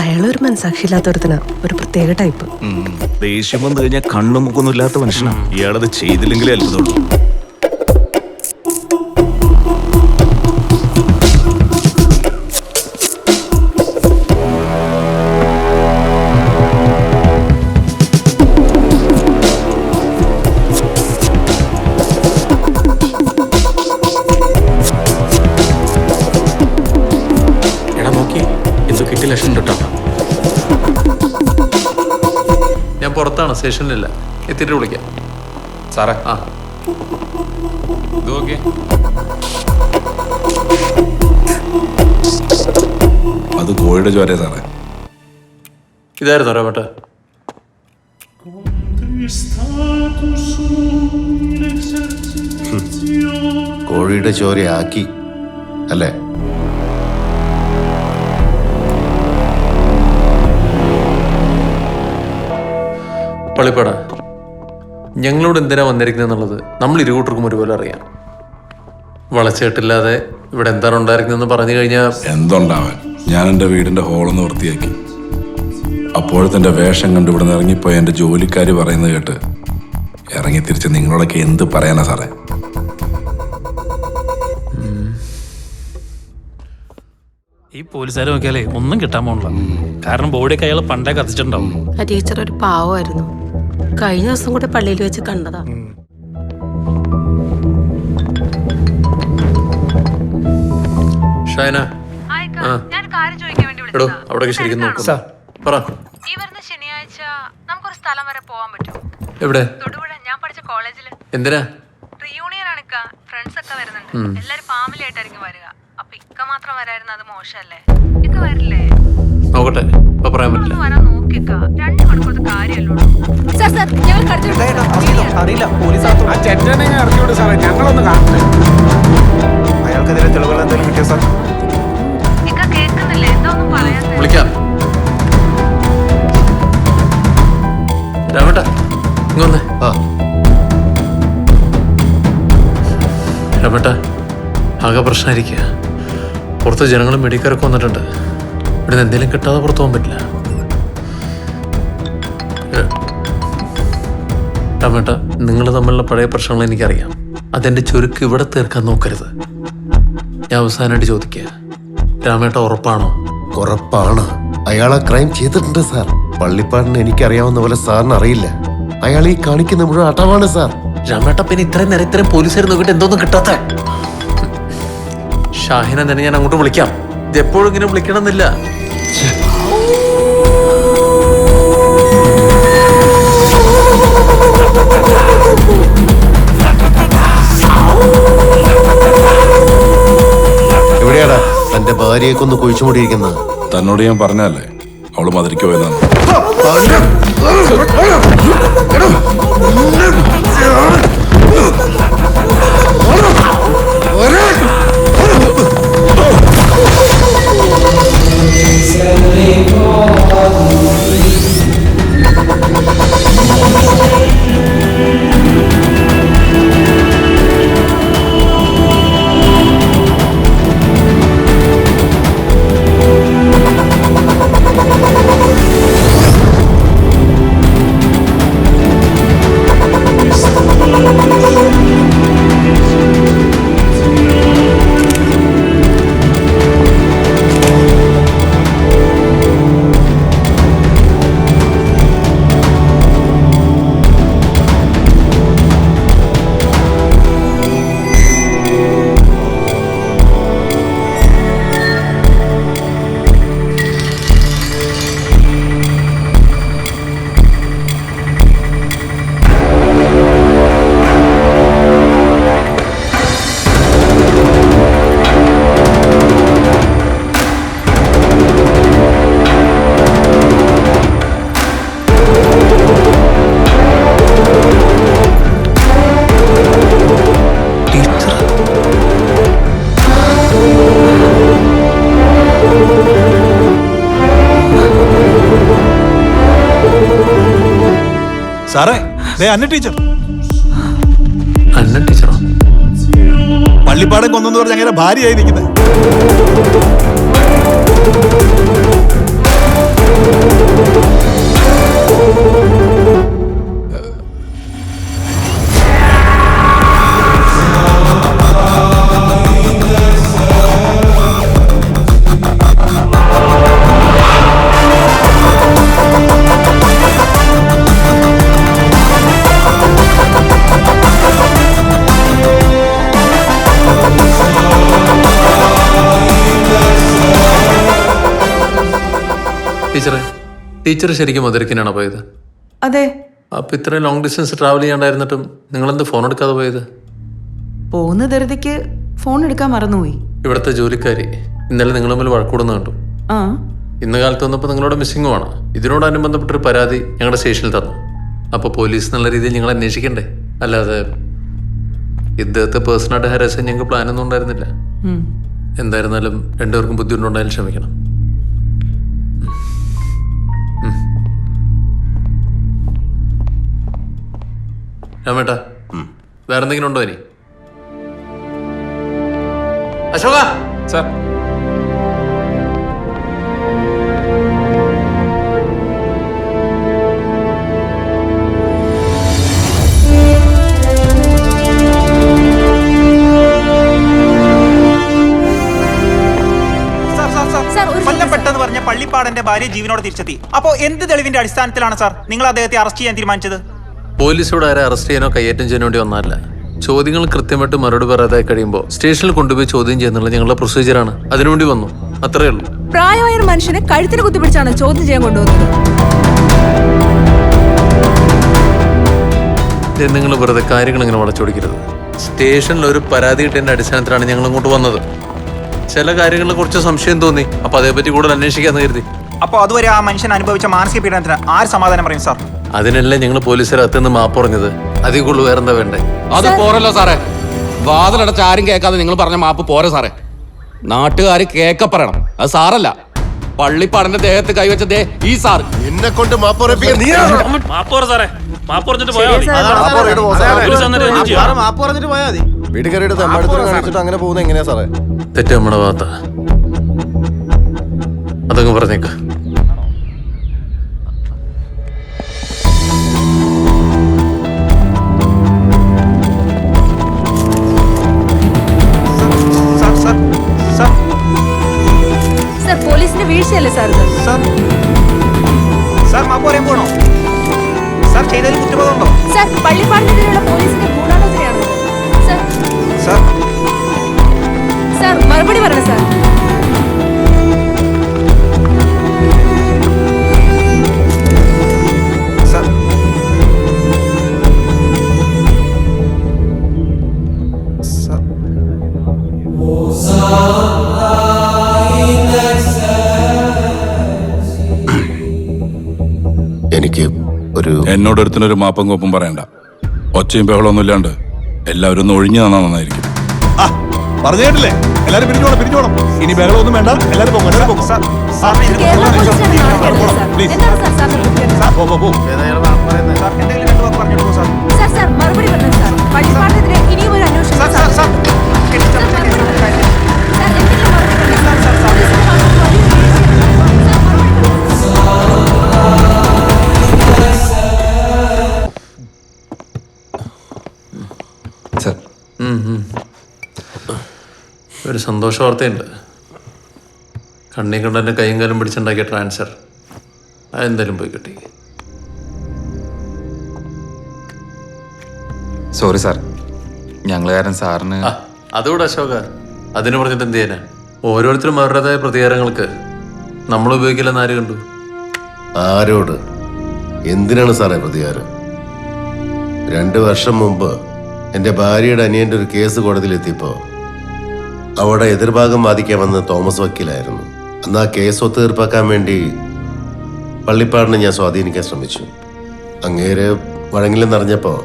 അയാളൊരു മനസാക്ഷിയില്ലാത്തവരത്തിന് ഒരു പ്രത്യേക ടൈപ്പ്. ദേഷ്യം വന്നു കഴിഞ്ഞാൽ കണ്ണും മുക്കൊന്നും ഇല്ലാത്ത മനുഷ്യനാണ്. ഇയാളത് ചെയ്തില്ലെങ്കിലേ അത്ഭുതമുള്ളൂ. ഞാൻ പുറത്താണ്, സ്റ്റേഷനിലില്ല. എത്തിയിട്ട് വിളിക്കാം സാറേ. ആ അത് കോഴിയുടെ ചോരേ സാറേ. ഇതായിരുന്നു രാമേട്ട. കോഴിയുടെ ചോരയാക്കി അല്ലേ? പള്ളിപ്പാട, ഞങ്ങളോട് എന്തിനാ വന്നിരിക്കുന്നത് എന്നുള്ളത് നമ്മൾ ഇരുകൂട്ടർക്കും ഒരുപോലെ അറിയാം. വളച്ചേട്ടില്ലാതെ ഇവിടെ എന്താണ് ഉണ്ടായിരിക്കുന്നതെന്ന് പറഞ്ഞു കഴിഞ്ഞാൽ എന്തുണ്ടാവാൻ? ഞാൻ എൻ്റെ വീടിൻ്റെ ഹോളൊന്ന് വൃത്തിയാക്കി. അപ്പോഴത്തെ എൻ്റെ വേഷം കണ്ട് ഇവിടെ നിന്ന് ഇറങ്ങിപ്പോയി എൻ്റെ ജോലിക്കാർ പറയുന്നത് കേട്ട് ഇറങ്ങി തിരിച്ച് നിങ്ങളോടൊക്കെ എന്ത് പറയാനാ സാറേ? ഈ പോലീസുകാരെ നോക്കിയാലേ ഒന്നും കിട്ടാൻ പോണില്ല. കാരണം ബോഡിയൊക്കെ അയാൾ പണ്ടേ കത്തിച്ചിട്ടുണ്ടാവും. ആ ടീച്ചർ ഒരു പാവമായിരുന്നു. കഴിഞ്ഞ ദിവസം കൂടെ പള്ളിയിൽ വെച്ച് കണ്ടതാ. ഷൈന, എടോ അവിടേക്ക് ശരിക്കും നോക്കൂ. പറ. ഈ വരുന്ന ശനിയാഴ്ച നമുക്കൊരു സ്ഥലം വരെ പോവാൻ പറ്റുമോ? എവിടെ? തൊടുപുഴ, ഞാൻ പഠിച്ച കോളേജില്. എന്തിനാ? റിയൂണിയൻ ആണ്. ഫ്രണ്ട്സ് ഒക്കെ വരുന്നുണ്ട്. എല്ലാരും ഫാമിലി ആയിട്ടായിരിക്കും വരിക. അപ്പൊ ഇക്ക മാത്രം വരായിരുന്നു, അത് മോശമല്ലേ? ഇക്ക വരില്ലേ? നോക്കട്ടെ, ഇപ്പൊ പറയാൻ പറ്റില്ല. വരാൻ നോക്കിക്ക. 2 മണിക്കൂറത്തെ കാര്യമല്ലോ. അറിയില്ല. പോലീസ് ഞങ്ങളൊന്ന് കാണട്ടെ. അയാൾക്കെതിരെ തെളിവുകൾ എന്തെങ്കിലും കിട്ടിയ സാർ? ഇക്ക കേൾക്കുന്നില്ലേ? എന്തോന്നും പറയാൻ വിളിക്കാം. രാമേട്ട ഇങ്ങൊന്നേ. രാമേട്ട, ആകെ പ്രശ്നമായിരിക്കുക. പുറത്ത് ജനങ്ങളും മെഡിക്കാരൊക്കെ വന്നിട്ടുണ്ട്. ഇവിടെ എന്തെങ്കിലും കിട്ടാതെ പുറത്തു പോകാൻ പറ്റില്ല. രാമേട്ട, നിങ്ങൾ തമ്മിലുള്ള പഴയ പ്രശ്നങ്ങൾ എനിക്കറിയാം. അതെന്റെ ചുരുക്ക് ഇവിടെ തീർക്കാൻ നോക്കരുത്. ഞാൻ അവസാനമായിട്ട് ചോദിക്കുക, രാമേട്ട ഉറപ്പാണോ? ഉറപ്പാണ്. അയാൾ ആ ക്രൈം ചെയ്തിട്ടുണ്ട് സാർ. പള്ളിപ്പാടിന് എനിക്കറിയാവുന്ന പോലെ സാറിന് അറിയില്ല. അയാൾ ഈ കാണിക്കുന്ന മുഴുവൻ അടവാണ് സാർ. രാമേട്ട, പിന്നെ ഇത്രയും നേരം ഇത്രയും പോലീസുകാർ നോക്കിയിട്ട് എന്തോന്നും കിട്ടാത്ത? ഷാഹിനെ തന്നെ ഞാൻ അങ്ങോട്ട് വിളിക്കാം. ഇതെപ്പോഴും ഇങ്ങനെ വിളിക്കണമെന്നില്ല. എവിടെയാടാ തന്റെ ഭാര്യയെ കൊന്ന് കുഴിച്ചുമൂടിയിരിക്കുന്നത്? തന്നോട് ഞാൻ പറഞ്ഞല്ലേ അവള് മധുരയ്ക്ക് പോയതാണ്. സാറേ, അന്ന ടീച്ചർ. അന്ന ടീച്ചറോ? പള്ളിപ്പാടം കൊന്നെന്ന് പറഞ്ഞ അങ്ങനെ ഭാര്യയായിരിക്കുന്നത്. ടീച്ചർ ശരിക്കും മധുരക്കിനാണോ പോയത്? അതെ. അപ്പൊ ഇത്രയും ലോങ് ഡിസ്റ്റൻസ് ട്രാവൽ ചെയ്യാണ്ടായിരുന്നിട്ടും നിങ്ങളെന്ത് ഫോൺ എടുക്കാതെ പോയത്? പോകുന്ന ധൃതിക്ക് ഫോൺ എടുക്കാൻ മറന്നുപോയി. ഇവിടുത്തെ ജോലിക്കാരി ഇന്നലെ നിങ്ങൾ തമ്മിൽ വഴക്കൂടുന്ന കണ്ടു. ആ, ഇന്ന് കാലത്ത് വന്നപ്പോൾ നിങ്ങളോട് മിസ്സിങ്ങുമാണ്. ഇതിനോടനുബന്ധപ്പെട്ടൊരു പരാതി ഞങ്ങളുടെ സ്റ്റേഷനിൽ തന്നു. അപ്പോൾ പോലീസ് എന്നുള്ള രീതിയിൽ ഞങ്ങൾ അന്വേഷിക്കണ്ടേ? അല്ലാതെ ഇദ്ദേഹത്തെ പേഴ്സണായിട്ട് ഹരാസ് ചെയ്യാൻ ഞങ്ങൾക്ക് പ്ലാനൊന്നും ഉണ്ടായിരുന്നില്ല. എന്തായിരുന്നാലും രണ്ടുപേർക്കും ബുദ്ധിമുട്ടുണ്ടായാലും ക്ഷമിക്കണം. രാമേട്ടാ, വേറെന്തെങ്കിലും ഉണ്ടോ ഇനി? അശോക സാർ, കൊല്ലപ്പെട്ടെന്ന് പറഞ്ഞ പള്ളിപ്പാടന്റെ ഭാര്യ ജീവനോടെ തിരിച്ചെത്തി. അപ്പോ എന്ത് തെളിവിന്റെ അടിസ്ഥാനത്തിലാണ് സാർ നിങ്ങൾ അദ്ദേഹത്തെ അറസ്റ്റ് ചെയ്യാൻ തീരുമാനിച്ചത്? പോലീസോട് ആരെ അറസ്റ്റ് ചെയ്യാനോ കയ്യേറ്റം ചെയ്യാൻ വേണ്ടി വന്നതല്ല. ചോദ്യങ്ങൾ കൃത്യമായിട്ട് മറുപടി പറയാതെ കഴിയുമ്പോൾ സ്റ്റേഷനിൽ കൊണ്ടുപോയി ചോദ്യം ചെയ്യുന്നുള്ള ഞങ്ങളുടെ പ്രൊസീജിയറാണ്. അതിനുവേണ്ടി വന്നു, അത്രേ ഉള്ളൂ. പ്രായമായ ഒരു മനുഷ്യനെ കഴുത്തിന് കുത്തിപ്പിടിച്ചാണ് ചോദ്യം ചെയ്യാൻ കൊണ്ടുവന്നത്. നിങ്ങൾ വെറുതെ കാര്യങ്ങൾ ഇങ്ങനെ വളച്ചൊടിക്കരുത്. സ്റ്റേഷനിൽ ഒരു പരാതി കിട്ടിയതിന്റെ അടിസ്ഥാനത്തിലാണ് ഞങ്ങൾ ഇങ്ങോട്ട് വന്നത്. ചില കാര്യങ്ങളിൽ കുറച്ച് സംശയം തോന്നി, അപ്പൊ അതേപറ്റി കൂടുതൽ അന്വേഷിക്കാന്ന് കരുതി. അപ്പൊ അതുവരെ ആ മനുഷ്യൻ അനുഭവിച്ച മാനസിക പീഡനത്തിന് ആര് സമാധാനം പറയും സാർ? അതിനല്ലേ ഞങ്ങൾ പോലീസുകാർ അകത്തുനിന്ന് മാപ്പ് പറഞ്ഞത്. അതിൽ കൂടുതൽ വേറെന്താ വേണ്ടേ? അത് പോരല്ലോ സാറേ. വാതിലടച്ച് ആരും കേൾക്കാതെ നിങ്ങൾ പറഞ്ഞ മാപ്പ് പോരെ സാറേ. നാട്ടുകാർ കേക്ക പറയണം. അത് സാറല്ല, പള്ളിപ്പാടന്റെ ദേഹത്ത് കൈവച്ചതേ ഈ സാർ. എന്നെ കൊണ്ട് മാപ്പ് അങ്ങനെ പോകുന്നത് എങ്ങനെയാ സാറേ? തെറ്റ് നമ്മുടെ ഭാഗത്താ, അതങ്ങ് പറഞ്ഞേക്ക്. പോലീസിന്റെ വീഴ്ചയല്ലേ സാർ? സാർ മാപ്പ് പറയാൻ പോണോ? സാർ ചെയ്തതിൽ കുറ്റബോധമുണ്ടോ? സാർ, പള്ളിപ്പാടിനെതിരെയുള്ള പോലീസിന്റെ ഗൂഢാലോചനയാണ് സാർ. സാർ, മറുപടി പറയണം സാർ. എനിക്ക് എന്നോട് ഒരുത്തിനൊരു മാപ്പം കോപ്പും പറയണ്ട. ഒച്ചയും ബഹളമൊന്നും ഇല്ലാണ്ട് എല്ലാവരും ഒന്ന് ഒഴിഞ്ഞു തന്നാ നന്നായിരിക്കും. പറഞ്ഞു കേട്ടില്ലേ? എല്ലാരും പിരിഞ്ഞോണം. ഇനി ബഹളമൊന്നും വേണ്ട, എല്ലാരും പോകും. മറുപടി പറയണം സാർ. പള്ളിപ്പാടിനെതിരെ ഇനിയും ഒരു അന്വേഷണം. ഒരു സന്തോഷ വാർത്തയുണ്ട്. കണ്ണി കണ്ടന്റെ കൈയും കാലും പിടിച്ചുണ്ടാക്കിയ ട്രാൻസ്ഫർ അതെന്തായാലും പോയി കിട്ടി. സോറി സാർ, ഞങ്ങൾ കാരണം സാറിന്. അതുകൂടെ അശോക, അതിന് പറഞ്ഞിട്ട് എന്ത് ചെയ്യാനാ? ഓരോരുത്തരും അവരുടേതായ പ്രതികാരങ്ങൾക്ക് നമ്മൾ ഉപയോഗിക്കില്ലെന്ന് ആര് കണ്ടു? ആരോട് എന്തിനാണ് സാറേ പ്രതികാരം? 2 വർഷം മുമ്പ് എൻ്റെ ഭാര്യയുടെ അനിയൻ്റെ ഒരു കേസ് കോടതിയിലെത്തിയപ്പോൾ അവിടെ എതിർഭാഗം വാദിക്കാമെന്ന് തോമസ് വക്കീലായിരുന്നു. അന്ന് ആ കേസ് ഒത്തുതീർപ്പാക്കാൻ വേണ്ടി പള്ളിപ്പാടിനെ ഞാൻ സ്വാധീനിക്കാൻ ശ്രമിച്ചു. അങ്ങേര് വഴങ്ങില്ലെന്നറിഞ്ഞപ്പോൾ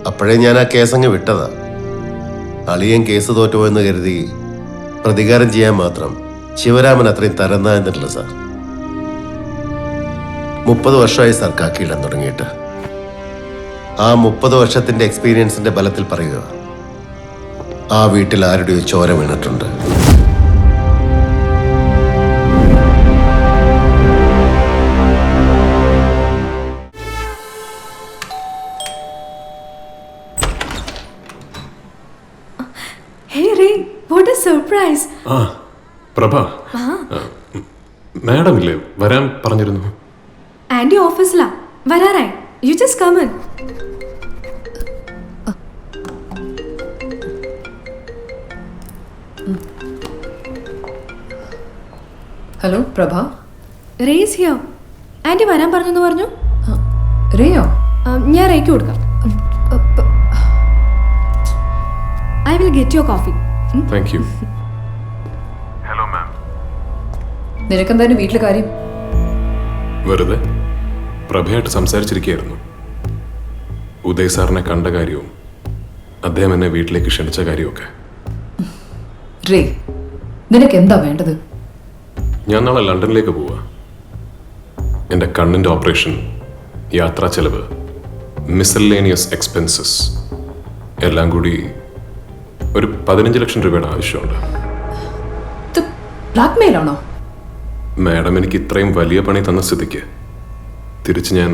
അപ്പോഴേ ഞാൻ ആ കേസ് അങ്ങ് വിട്ടതാ. അളിയൻ കേസ് തോറ്റുപോയെന്ന് കരുതി പ്രതികാരം ചെയ്യാൻ മാത്രം ശിവരാമൻ അത്രയും തരന്നായിരുന്നില്ല സാർ. 30 വർഷമായി സാർ കാക്കിയിടാൻ തുടങ്ങിയിട്ട്. ആ 30 വർഷത്തിന്റെ എക്സ്പീരിയൻസിന്റെ ബലത്തിൽ പറയുക, ആ വീട്ടിൽ ആരുടെയോ ചോര വീണിട്ടുണ്ട്. what a surprise. ആ പ്രഭ, മാഡം ഇല്ലേ വരാൻ പറഞ്ഞിരുന്നു? ആന്റി ഓഫീസിലാ, വരാറായി. You just come in. Hello Prabha. Race here. Aunty വരാൻ പറഞ്ഞെന്ന് പറഞ്ഞു. റേയോ? ഞാൻ റേക്ക് കൊടുക്കാം. I will get your coffee. Thank you. Hello ma'am. നിനക്കെന്തായാലും വീട്ടിലെ കാര്യം? വെറുതെ പ്രഭയായിട്ട് സംസാരിച്ചിരിക്കുകയായിരുന്നു. ഉദയ് സാറിനെ കണ്ട കാര്യവും അദ്ദേഹം എന്നെ വീട്ടിലേക്ക് ക്ഷണിച്ച കാര്യമൊക്കെ. റേ, നിനക്ക് എന്താ വേണ്ടത്? ഞാൻ നാളെ ലണ്ടനിലേക്ക് പോവാ. എൻ്റെ കണ്ണിൻ്റെ ഓപ്പറേഷൻ, യാത്രാ ചെലവ്, മിസലേനിയസ് എക്സ്പെൻസസ് എല്ലാം കൂടി ഒരു 15 ലക്ഷം രൂപയുടെ ആവശ്യമുണ്ട്. ബ്ലാക്ക്മെയിൽ ആണോ? മാഡം എനിക്ക് ഇത്രയും വലിയ പണി തന്ന സ്ഥിതിക്ക് തിരിച്ച് ഞാൻ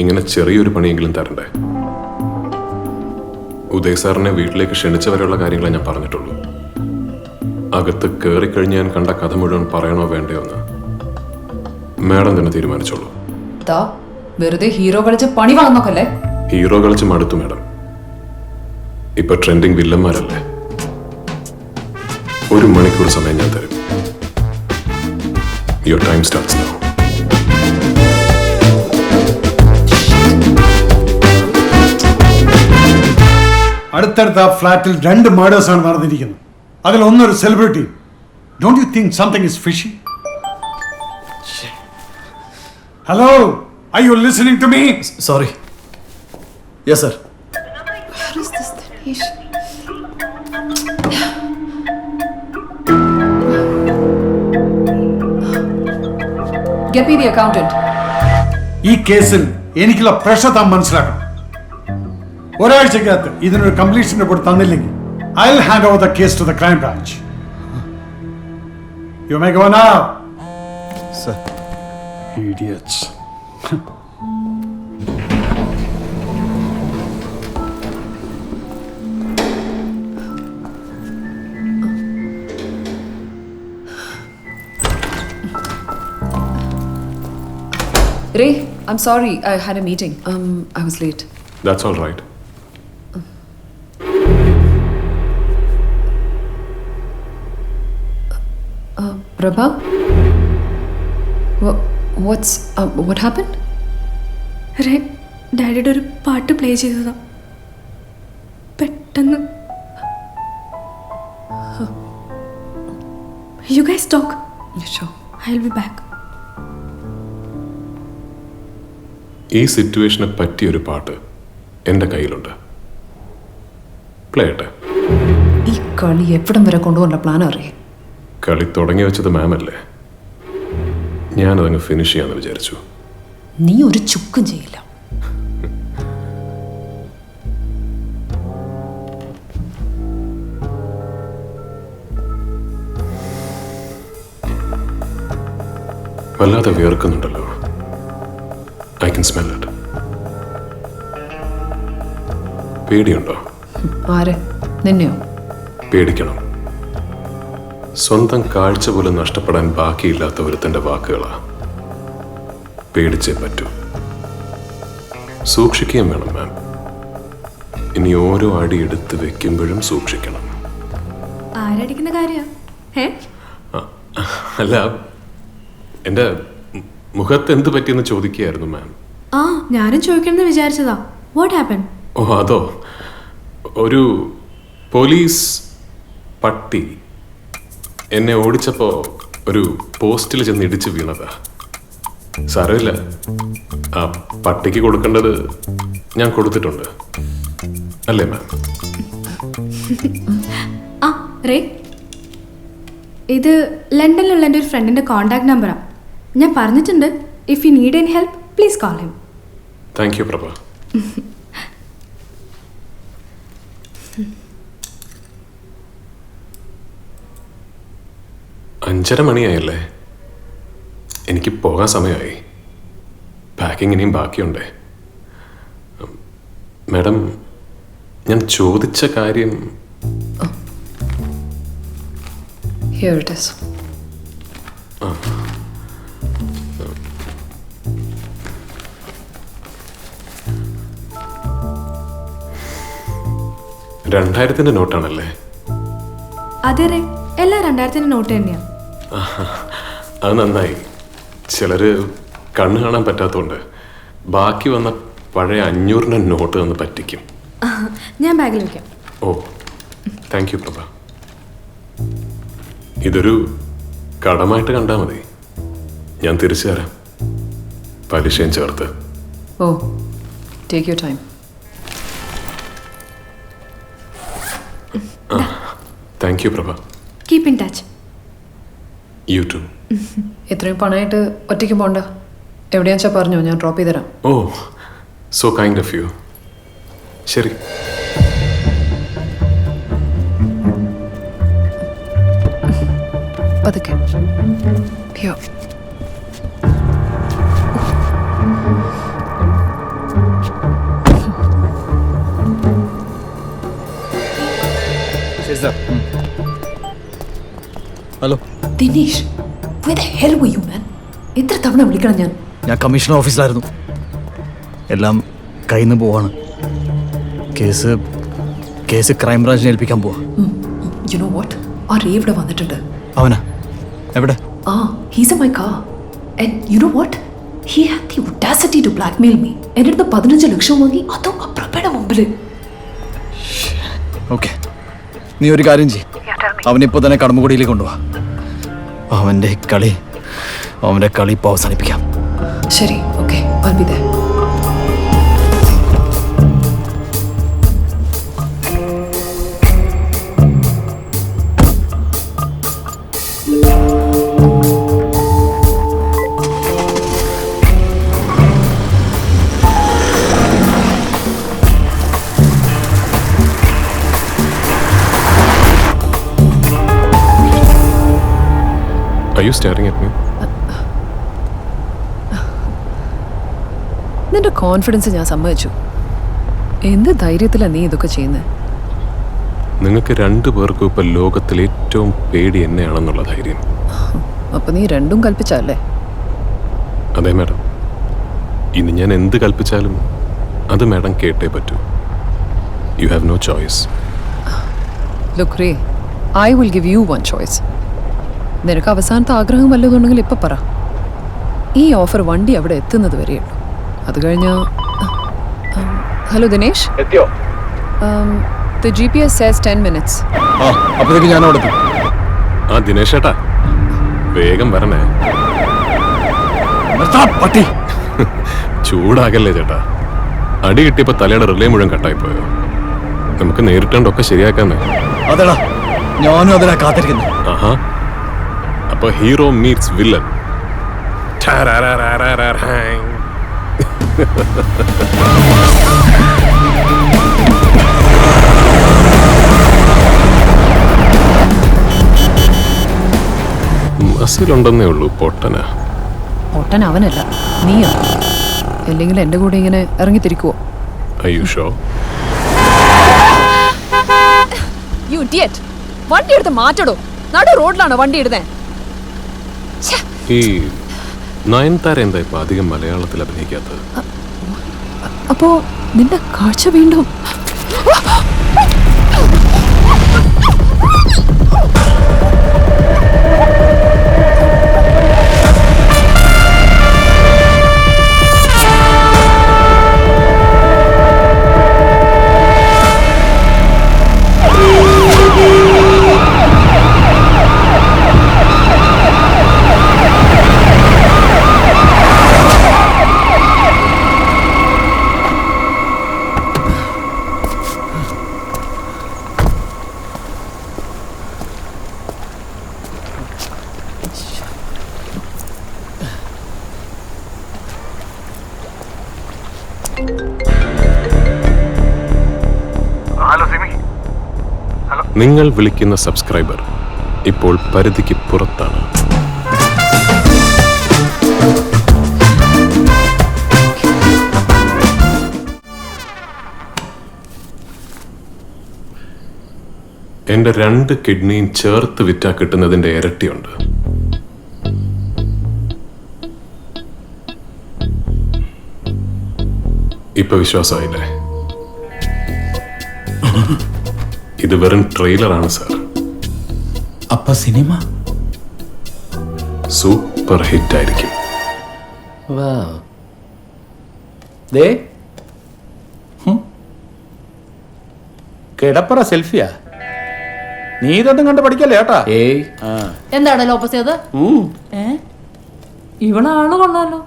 ഇങ്ങനെ ചെറിയൊരു പണിയെങ്കിലും തരണ്ടേ? ഉദയ് സാറിനെ വീട്ടിലേക്ക് ക്ഷണിച്ചവരെയുള്ള കാര്യങ്ങളെ ഞാൻ പറഞ്ഞിട്ടുള്ളൂ. അകത്ത് കയറിക്കഴിഞ്ഞ് ഞാൻ കണ്ട കഥ മുഴുവൻ പറയണോ വേണ്ടയോ എന്ന് മാഡം തന്നെ തീരുമാനിച്ചോളൂ. വെറുതെ ഹീറോ കളിച്ച് പണി വാങ്ങുന്നോക്കല്ലേ? ഹീറോ കളിച്ച് മടുത്തു മാഡം. ഇപ്പൊ ട്രെൻഡിങ് വില്ലന്മാരല്ലേ. 1 മണിക്കൂർ സമയം ഞാൻ തരും. Your time starts now. അടുത്തടുത്ത ഫ്ലാറ്റിൽ 2 മർഡേഴ്സ് ആണ് നടന്നിരിക്കുന്നത്. അതിൽ ഒന്നൊരു celebrity. Don't you think something is fishy? Hello, are you listening to me? Sorry. Yes sir. Where is this Dinesh? Get me the accountant. ഈ കേസിൽ എനിക്കുള്ള പ്രഷർ താൻ മനസ്സിലാക്കണം. ഒരാഴ്ചക്കകത്ത് ഇതിനൊരു കംപ്ലീഷൻ റിപ്പോർട്ട് തന്നില്ലെങ്കിൽ I will hand over the case to the crime branch. You may go now. Sir. Idiots. Ray, I'm sorry. I had a meeting. I was late. That's all right. Prabha? What happened? Ray, ഡാഡിയുടെ ഒരു പാട്ട് play ചെയ്തതാ. പെട്ടെന്ന്. You guys talk. Sure. I'll be back. ഈ സിറ്റുവേഷനെ പറ്റിയൊരു പാട്ട് എൻ്റെ കയ്യിലുണ്ട്. പ്ലേ ചെയ്യട്ടെ? ഈ കളി എവിടം വരെ കൊണ്ടുപോകേണ്ട പ്ലാൻ അറിയേ? കളി തുടങ്ങി വെച്ചത് മാമല്ലേ. ഞാനതങ്ങ് ഫിനിഷ് ചെയ്യാന്ന് വിചാരിച്ചു. നീ ഒരു ചുക്കും ചെയ്യില്ല. വല്ലാതെ വിയർക്കുന്നുണ്ടല്ലോ. I can smell it. പേടിയുണ്ടോ? ആരെ? നിന്നെയോ? പേടിക്കണം. സ്വന്തം കാഴ്ച പോലും നഷ്ടപ്പെടാൻ ബാക്കിയില്ലാത്ത ഒരുത്തന്റെ വാക്കുകളാ. പേടിച്ചേ പറ്റൂ. സൂക്ഷിക്കുകയും വേണം മാം. ഇനി ഓരോ അടി എടുത്ത് വെക്കുമ്പോഴും സൂക്ഷിക്കണം. ആരടിക്കുന്ന കാര്യ? അല്ല, എൻ്റെ മുഖത്ത് എന്ത് പറ്റിയെന്ന് ചോദിക്കുകയായിരുന്നു മാം. ആ, ഞാനും ചോദിക്കണമെന്ന് വിചാരിച്ചതാ. What happen? ഓ അതോ, ഒരു പോലീസ് പട്ടി എന്നെ ഓടിച്ചപ്പോൾ ഒരു പോസ്റ്റിൽ ചെന്ന് ഇടിച്ച് വീണതാ. സാരമില്ല, ആ പട്ടിക്ക് കൊടുക്കേണ്ടത് ഞാൻ കൊടുത്തിട്ടുണ്ട് അല്ലേ മാം? ആ റേ, ഇത് ലണ്ടനിലുള്ള എൻ്റെ ഒരു ഫ്രണ്ടിൻ്റെ കോൺടാക്ട് നമ്പറാണ്. ഞാൻ പറഞ്ഞിട്ടുണ്ട്, if you need any help please call him. Thank you Prabha. അഞ്ചര മണിയായല്ലേ? എനിക്ക് പോകാൻ സമയമായി. പാക്കിംഗ് ഇനിയും ബാക്കിയുണ്ടേ. മാഡം, ഞാൻ ചോദിച്ച കാര്യം Here it is. രണ്ടായിരത്തിന്റെ നോട്ടാണല്ലേ? അതെ റേ, എല്ലാം 2000 നോട്ട് തന്നെയാ. അത് നന്നായി. ചിലര് കണ്ണു കാണാൻ പറ്റാത്തതുകൊണ്ട് ബാക്കി വന്ന പഴയ 500 നോട്ട് തന്ന് പറ്റിക്കും. ഞാൻ ബാഗിൽ വെക്കാം. ഓ, താങ്ക് യു പ്രഭ. ഇതൊരു കടമായിട്ട് കണ്ടാൽ മതി. ഞാൻ തിരിച്ചു തരാം, പലിശയും ചേർത്ത്. Oh, take your time. Thank you Prabha. Keep in touch. You too. ഇത്രയും പണമായിട്ട് ഒറ്റയ്ക്ക് പോണ്ട. എവിടെയാണെന്ന് വെച്ചാൽ പറഞ്ഞോ, ഞാൻ ഡ്രോപ്പ് ചെയ്ത് തരാം. ഓ, സോ കൈൻഡ് ഓഫ് യു. ശരി. പതുക്കെ. യോ. Hello Dinesh, where the hell were you, man? എത്ര തവണ വിളിക്കണം ഞാൻ? ഞാൻ കമ്മീഷണർ ഓഫീസിലായിരുന്നു. എല്ലാം കയ്യിൽ നിന്ന് പോവാണ്. കേസ് ക്രൈംബ്രാഞ്ചിനെ ഏൽപ്പിക്കാൻ പോവാ. You know what? ആ റേ ഇവിടെ വന്നിട്ടുണ്ട്. അവനാ? എവിടെ? He's in my car. And you know what? He had the audacity to blackmail me. എൻ്റെ അടുത്ത് 15 ലക്ഷം വാങ്ങി, അതും ആ പ്രഭയുടെ മുമ്പിൽ. ഓക്കെ, നീ ഒരു കാര്യം ചെയ്യും, അവനിപ്പോൾ തന്നെ കടമ്പുകുടിയിലേക്ക് കൊണ്ടുപോവാ. അവൻ്റെ കളി ഇപ്പോൾ അവസാനിപ്പിക്കാം. ശരി, okay, I'll be there. Are you staring at me? നിന്റെ കോൺഫിഡൻസ് ഞാൻ സമ്മതിച്ചു. എന്ത് ധൈര്യത്തിലാണ് നീ ഇതൊക്കെ ചെയ്യുന്നത്? നിങ്ങൾക്ക് 2 പേർക്കും ഇപ്പൊ ലോകത്തിൽ ഏറ്റവും പേടി എന്നെയാണെന്നുള്ള ധൈര്യം. അപ്പൊ നീ രണ്ടും കൽപ്പിച്ചല്ലേ? അതെ മാഡം. ഇനി ഞാൻ എന്ത് കൽപ്പിച്ചാലും അത് മാഡം കേട്ടേ പറ്റൂ. You have no choice. Look Ray, I will give you one choice. നിനക്ക് അവസാനത്തെ ആഗ്രഹം വല്ലതുണ്ടെങ്കിൽ ഇപ്പം പറ. ഈ ഓഫർ വണ്ടി അവിടെ എത്തുന്നത് വരെയുള്ളൂ. അത് കഴിഞ്ഞ ഹലോ ദിനേഷ്, എത്തിയോ? The GPS says 10 minutes. അപ്പോഴേക്ക് ഞാൻ അവിടെ എത്തും. ദിനേശ് ചേട്ടാ, വേഗം വരണേ. പട്ടി ചൂടാകല്ലേ ചേട്ടാ. അടി കിട്ടിയപ്പോ തലയുടെ റിലേ മുഴുവൻ കട്ടായിപ്പോയോ? നമുക്ക് നേരിട്ടൊക്കെ ശരിയാക്കാന്നേ. അതെടാ, ഞാനും അതിനാ കാത്തിരിക്കുന്നു. ആഹാ, അപ്പൊ ഹീറോ മീറ്റ്സ് വില്ലൻ. മസിലുണ്ടെന്നേ ഉള്ളൂ, പൊട്ടനാ. പൊട്ടൻ അവനല്ല, നീയാ. അല്ലെങ്കിൽ എന്റെ കൂടെ ഇങ്ങനെ ഇറങ്ങിത്തിരിക്കുവോ? Are you sure? You idiot! വണ്ടി എടുത്ത് മാറ്റടോ. നടു റോഡിലാണോ വണ്ടി ഇടുന്നേ? ഈ നയൻതാര എന്താ ഇപ്പൊ അധികം മലയാളത്തിൽ അഭിനയിക്കാത്തത്? അപ്പോ നിന്റെ കാഴ്ച വീണ്ടും നിങ്ങൾ വിളിക്കുന്ന സബ്സ്ക്രൈബർ ഇപ്പോൾ പരിധിക്ക് പുറത്താണ്. എൻ്റെ 2 കിഡ്നിയും ചേർത്ത് വിറ്റാ കിട്ടുന്നതിൻ്റെ ഇരട്ടിയുണ്ട്. ഇപ്പൊ വിശ്വാസമായില്ലേ? ഇത് വെറും ട്രെയിലറാണ് സാർ. അപ്പൊ സിനിമ സൂപ്പർ ഹിറ്റ് ആയിരിക്കും. കിടപ്പറ സെൽഫിയാ? നീ ഇതൊന്നും കണ്ട് പഠിക്കല്ലേ കേട്ടാ. എന്താണ് ലോപ്പസ് അത്? ഇവളാള് കൊള്ളാലോ.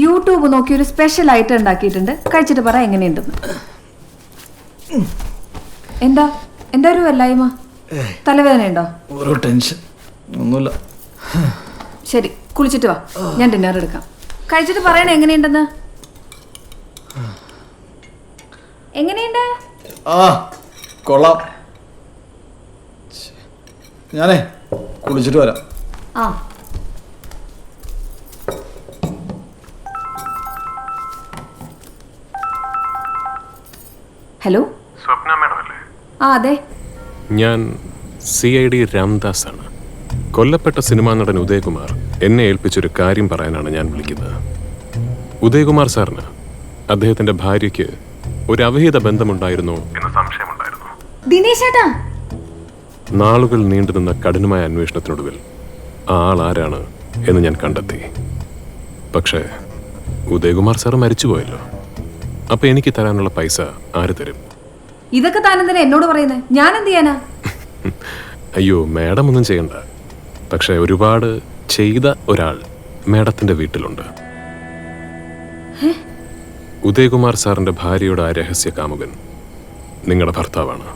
യൂട്യൂബ് നോക്കി ഒരു സ്പെഷ്യൽ ഐറ്റം ഉണ്ടാക്കിയിട്ടുണ്ട്. കഴിച്ചിട്ട് പറ എങ്ങനെയുണ്ടെന്ന്. എന്താ എന്താ ഒരു വല്ലായ്മ? തലവേദന ഉണ്ടോ? ഓരോ ടെൻഷൻ. ഒന്നുമില്ല. ശരി, കുളിച്ചിട്ട് വാ, ഞാൻ ഡിന്നർ എടുക്കാം. കഴിച്ചിട്ട് പറയണേ എങ്ങനെയുണ്ടെന്ന്. എങ്ങനെയുണ്ട്? ആ കൊള്ളാം. ഞാനേ കുളിച്ചിട്ട് വരാം. ആ ഹലോ, സ്വപ്ന മേഡം അല്ലേ? ആ അതെ. ഞാൻ CID രാംദാസ് ആണ്. കൊല്ലപ്പെട്ട സിനിമാ നടൻ ഉദയകുമാർ എന്നെ ഏൽപ്പിച്ചൊരു കാര്യം പറയാനാണ് ഞാൻ വിളിക്കുന്നത്. ഉദയകുമാർ സാറിന് അദ്ദേഹത്തിന്റെ ഭാര്യയ്ക്ക് ഒരു അവിഹിത ബന്ധമുണ്ടായിരുന്നോ എന്ന് സംശയമുണ്ടായിരുന്നു. ദിനേശേട്ടാ, നാളുകൾ നീണ്ടുനിന്ന കഠിനമായ അന്വേഷണത്തിനൊടുവിൽ ആ ആൾ ആരാണ് എന്ന് ഞാൻ കണ്ടെത്തി. പക്ഷേ ഉദയകുമാർ സാർ മരിച്ചുപോയല്ലോ. അപ്പൊ എനിക്ക് തരാനുള്ള പൈസ ആര് തരും? ഇതൊക്കെ താനെന്തിനാ എന്നോട് പറയുന്നത്? ഞാൻ എന്ത് ചെയ്യാനാ? അയ്യോ, മേഡം ഒന്നും ചെയ്യണ്ട. പക്ഷെ ഒരുപാട് ചെയ്ത ഒരാൾ മേഡത്തിന്റെ വീട്ടിലുണ്ട്. ഉദയകുമാർ സാറിന്റെ ഭാര്യയുടെ ആ രഹസ്യ കാമുകൻ നിങ്ങളുടെ ഭർത്താവാണ്.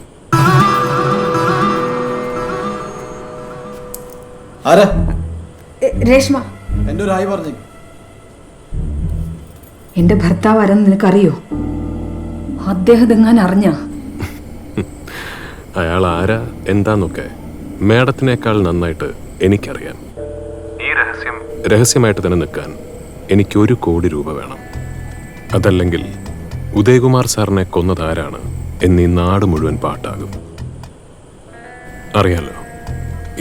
ആരാ? രേഷ്മ. എന്റെ ഒരു ആയി പറഞ്ഞു. എന്റെ ഭർത്താവ് ആരെന്ന് നിനക്കറിയോ? അദ്ദേഹം എങ്ങാൻ അറിഞ്ഞ? അയാൾ ആരാ എന്താന്നൊക്കെ മേഡത്തിനേക്കാൾ നന്നായിട്ട് എനിക്കറിയാം. ഈ രഹസ്യമായിട്ട് തന്നെ നിൽക്കാൻ എനിക്ക് 1 കോടി രൂപ വേണം. അതല്ലെങ്കിൽ ഉദയകുമാർ സാറിനെ കൊന്നതാരാണ് എന്നീ നാട് മുഴുവൻ പാട്ടാകും. അറിയാലോ,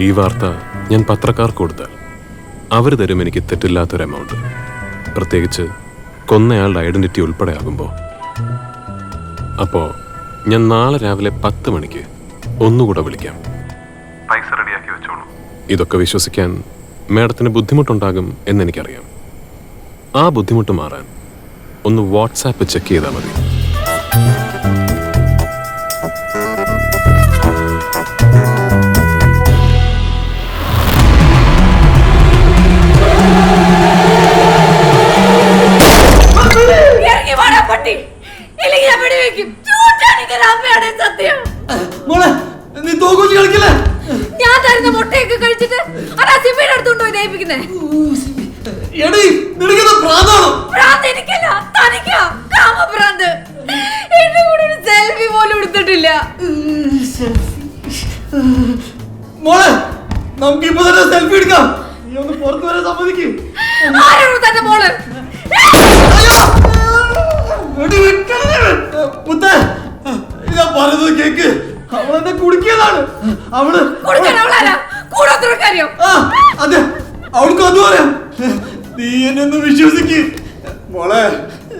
ഈ വാർത്ത ഞാൻ പത്രക്കാർക്ക് കൊടുത്താൽ അവർ തരും എനിക്ക് തെറ്റില്ലാത്തൊരു എമൗണ്ട്. പ്രത്യേകിച്ച് കൊന്നയാളുടെ ഐഡന്റിറ്റി ഉൾപ്പെടെ ആകുമ്പോൾ. അപ്പോൾ ഞാൻ നാളെ രാവിലെ 10 മണിക്ക് ഒന്നുകൂടെ വിളിക്കാം. പൈസ റെഡിയാക്കി വെച്ചോളൂ. ഇതൊക്കെ വിശ്വസിക്കാൻ മേഡത്തിന് ബുദ്ധിമുട്ടുണ്ടാകും എന്നെനിക്കറിയാം. ആ ബുദ്ധിമുട്ട് മാറാൻ ഒന്ന് വാട്സാപ്പ് ചെക്ക് ചെയ്താൽ മതി. ഞാൻ തരുന്ന മുട്ടയൊക്കെ കഴിച്ചിട്ട് അടുത്തോണ്ടോ ദയിപ്പിക്കുന്നേ? എന്റെ കൂടെ ഒരു സെൽഫി പോലും എടുത്തിട്ടില്ല. മോളെ, നമുക്ക് ഇപ്പൊ തന്നെ സെൽഫി എടുക്കാം. നീ ഒന്ന് പുറത്തു വരാൻ സമ്മതിക്കും. ആരാണ് തന്റെ മോള്? ഞാൻ പറയുന്നത് കേക്ക്. അവളെന്നെ കുടിക്കിയതാണ്. അവള് അതെ, അവൾക്ക് അത് പറയാം. നീ എന്നെ ഒന്ന് വിശ്വസിക്ക് മോളെ.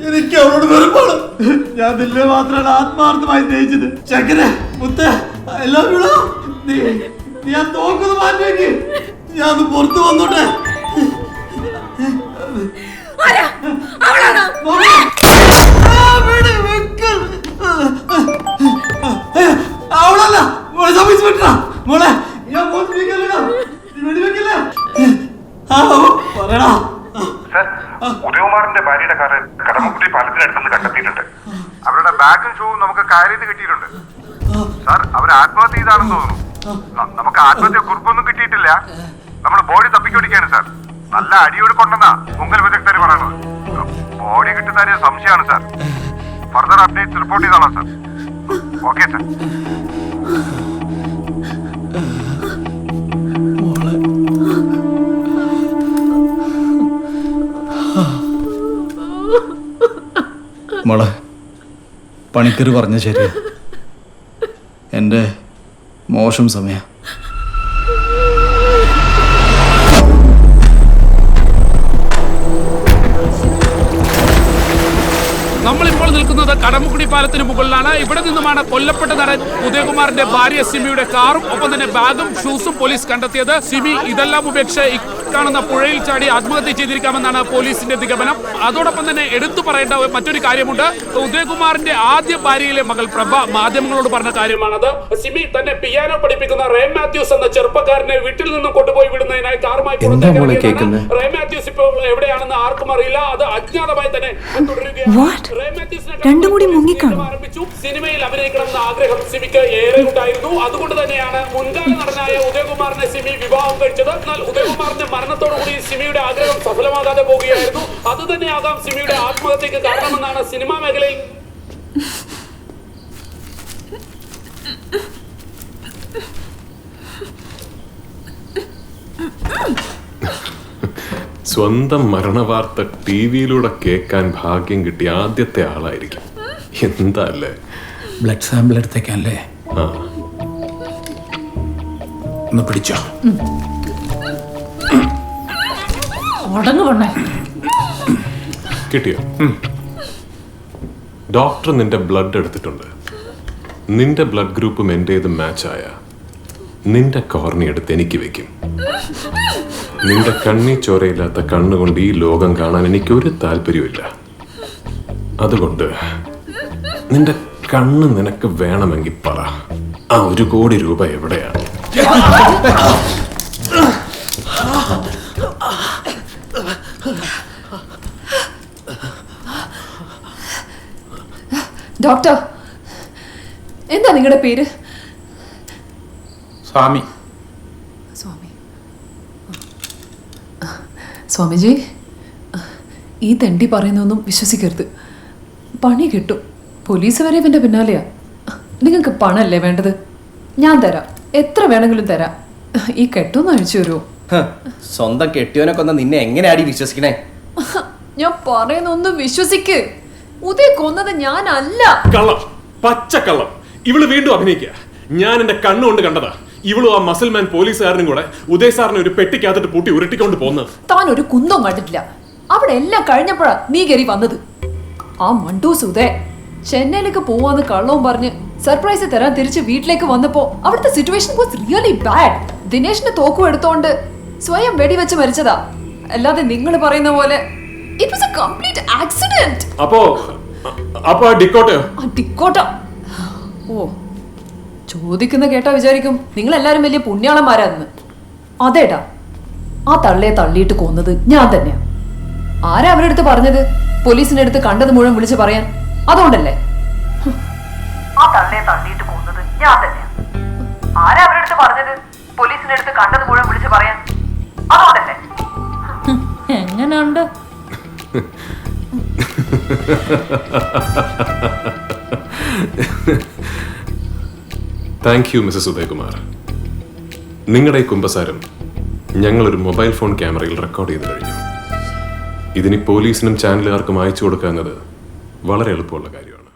എനിക്ക് അവളോട് വെറുപ്പാണ്. ഞാൻ നിന്നെ മാത്രമാണ് ആത്മാർത്ഥമായി സ്നേഹിച്ചത്. ചക്കരെ മുത്തേ, എല്ലാം നീ ആ തോക്കൊന്ന് മാറ്റിവെക്ക്. ഞാൻ ഒന്ന് പുറത്തു വന്നോട്ടെ. അവളല്ല മോളെ, സമീസ് വിട്ടാ മോളെ. ഞാൻ പറയടാ. ഉദയകുമാറിന്റെ ഭാര്യയുടെ കാറ് കടമക്കുടി പാലത്തിനടുത്തുനിന്ന് കണ്ടെത്തിയിട്ടുണ്ട്. അവരുടെ ബാഗും ഷൂവും നമുക്ക് കാര്യത്ത് കിട്ടിയിട്ടുണ്ട്. സാർ, അവർ ആത്മഹത്യ ചെയ്താണെന്ന് തോന്നുന്നു. നമുക്ക് ആത്മഹത്യ കുറിപ്പൊന്നും കിട്ടിയിട്ടില്ല. നമ്മുടെ ബോഡി തപ്പിക്കൊടിക്കാണ് സാർ. നല്ല അടിയോട് കൊണ്ടെന്നാ മുങ്ങൽ വിദഗ്ധർ പറയണത്. ബോഡി കിട്ടുന്ന സംശയമാണ് സാർ. ഫർദർ അപ്ഡേറ്റ്സ് റിപ്പോർട്ട് ചെയ്തോളാം സാർ. Okay sir. മോളെ, പണിക്കർ പറഞ്ഞ ശരിയാ. എൻ്റെ മോശം സമയം. നമ്മളിപ്പോൾ നിൽക്കുന്നത് കടമുക്കുടി പാലത്തിന് മുകളിലാണ്. ഇവിടെ നിന്നുമാണ് കൊല്ലപ്പെട്ട നടൻ ഉദയകുമാറിന്റെ ഭാര്യ സിമിയുടെ കാറും ഒപ്പം തന്നെ ബാഗും ഷൂസും പോലീസ് കണ്ടെത്തിയത്. സിമി ഇതെല്ലാം ഉപേക്ഷിച്ച് കാണുന്ന പുഴയിൽ ചാടി ആത്മഹത്യ ചെയ്തിരിക്കാമെന്നാണ് പോലീസിന്റെ നിഗമനം. അതോടൊപ്പം തന്നെ എടുത്തു പറയേണ്ട മറ്റൊരു കാര്യമുണ്ട്. ഉദയകുമാറിന്റെ ആദ്യ ഭാര്യയിലെ മകൾ പ്രഭ മാധ്യമങ്ങളോട് പറഞ്ഞ കാര്യമാണത്. സിമി തന്നെ പിയാനോ പഠിപ്പിക്കുന്ന റേ മാത്യൂസ് എന്ന ചെറുപ്പക്കാരനെ വീട്ടിൽ നിന്നും കൊണ്ടുപോയി വിടുന്നതിനായി കാറുമായി റേ മാത്യൂസ് ഇപ്പോൾ എവിടെയാണെന്ന് ആർക്കും അറിയില്ല. അത് അജ്ഞാതമായി തന്നെ തുടരുകയാണ്. രണ്ടും കൂടി മുങ്ങിക്കാണും. സിനിമയിൽ അഭിനയിക്കണമെന്ന ആഗ്രഹം സിമിക്ക് ഏറെ ഉണ്ടായിരുന്നു. അതുകൊണ്ട് തന്നെയാണ് മുൻകാല നടനായ ഉദയകുമാറിനെ സിമി വിവാഹം കഴിച്ചത്. എന്നാൽ ഉദയകുമാറിന്റെ മരണത്തോടുകൂടി സിമിയുടെ ആഗ്രഹം സഫലമാകാതെ പോവുകയായിരുന്നു. അത് തന്നെയാകാം സിമിയുടെ ആത്മഹത്യക്ക് കാരണമെന്നാണ് സിനിമാ മേഖലയിൽ സ്വന്തം മരണവാർത്ത ടി വിയിലൂടെ കേൾക്കാൻ ഭാഗ്യം കിട്ടിയ ആദ്യത്തെ ആളായിരിക്കും. എന്താ അല്ലേ? ബ്ലഡ് സാമ്പിൾ എടുത്തേക്കല്ലേ? ആ, ഒന്ന് പിടിച്ചോ. കിട്ടിയോ? ഡോക്ടർ നിന്റെ ബ്ലഡ് എടുത്തിട്ടുണ്ട്. നിന്റെ ബ്ലഡ് ഗ്രൂപ്പും എന്റേതും മാച്ചായ നിന്റെ കോർണി എടുത്ത് എനിക്ക് വെക്കും. നിന്റെ കണ്ണി ചോരയില്ലാത്ത കണ്ണുകൊണ്ട് ഈ ലോകം കാണാൻ എനിക്കൊരു താല്പര്യമില്ല. അതുകൊണ്ട് നിന്റെ കണ്ണ് നിനക്ക് വേണമെങ്കിൽ പറ, ആ 1 കോടി രൂപ എവിടെയാണ്? ഡോക്ടർ, എന്താ നിങ്ങളുടെ പേര്? സ്വാമി. സ്വാമിജി, ഈ തെണ്ടി പറയുന്നൊന്നും വിശ്വസിക്കരുത്. പണി കിട്ടും. പോലീസ് വരെ ഇവന്റെ പിന്നാലെയാ. നിങ്ങൾക്ക് പണല്ലേ വേണ്ടത്? ഞാൻ തരാം, എത്ര വേണമെങ്കിലും തരാം. ഈ കെട്ടൊന്നും അഴിച്ചു തരുമോ? സ്വന്തം കെട്ടിയോനെ കൊന്ന നിന്നെ എങ്ങനെയാടി വിശ്വസിക്കണേ? ഞാൻ പറയുന്നൊന്നും വിശ്വസിക്ക്. ഉദയ കൊന്നത് ഞാനല്ല. കള്ളം, പച്ചക്കള്ളം. ഇവള് വീണ്ടും അഭിനയിക്കുക. ഞാൻ എന്റെ കണ്ണുകൊണ്ട് കണ്ടതാ. ഇവളും ആ മസിൽമാൻ പോലീസുകാരനും കൂടെ ഉദയ് സാറിനെ ഒരു പെട്ടിക്കകത്തിട്ട് പൂട്ടി ഉരുട്ടിക്കൊണ്ട് പോകുന്നത്. താൻ ഒരു കുന്തം കണ്ടിട്ടില്ല. അവിടെ എല്ലാം കഴിഞ്ഞപ്പോഴാ നീ കയറി വന്നത്. ആ മണ്ടൂസ് ഉദയ് ചെന്നൈയിലേക്ക് പോവാന്ന് കള്ളവും പറഞ്ഞ് സർപ്രൈസ് തരാൻ തിരിച്ച് വീട്ടിലേക്ക് വന്നപ്പോ അവിടുത്തെ സിറ്റുവേഷൻ വാസ് റിയലി ബാഡ്. ദിനേശിന്റെ തോക്കും എടുത്തോണ്ട് സ്വയം വെടിവെച്ച് മരിച്ചതാ. അല്ലാതെ നിങ്ങൾ പറയുന്ന പോലെ it was A complete accident. അപ്പോ ഡിക്കോട്ടോ? ഡിക്കോട്ടോ? ഓ, ചോദിക്കുന്ന കേട്ടാ വിചാരിക്കും നിങ്ങൾ എല്ലാരും വലിയ പുണ്യാളന്മാരാന്ന്. അതേടാ, ആ തള്ളിയെ തള്ളിയിട്ട് കൊന്നത് ഞാൻ തന്നെയാ. ആരാ അവരുടെ അടുത്ത് പറഞ്ഞത് പോലീസിന്റെ അടുത്ത് കണ്ടത് മുഴുവൻ വിളിച്ച് പറയാൻ? അതുകൊണ്ടല്ലേ? ആ തള്ളിയെ തള്ളിയിട്ട് കൊന്നത് ഞാൻ തന്നെയാ. ആരാ അവരുടെ അടുത്ത് പറഞ്ഞത് പോലീസിന്റെ അടുത്ത് കണ്ടത് മുഴുവൻ വിളിച്ച് പറയാൻ? അതുകൊണ്ടല്ലേ? എങ്ങനെയുണ്ട്? Thank you Mrs Udayakumar. നിങ്ങളുടെ ഈ കുമ്പസാരം ഞങ്ങളൊരു മൊബൈൽ ഫോൺ ക്യാമറയിൽ റെക്കോർഡ് ചെയ്ത് കഴിഞ്ഞു. ഇതിനി പോലീസിനും ചാനലുകാർക്കും അയച്ചു കൊടുക്കുക എന്നത് വളരെ എളുപ്പമുള്ള കാര്യമാണ്.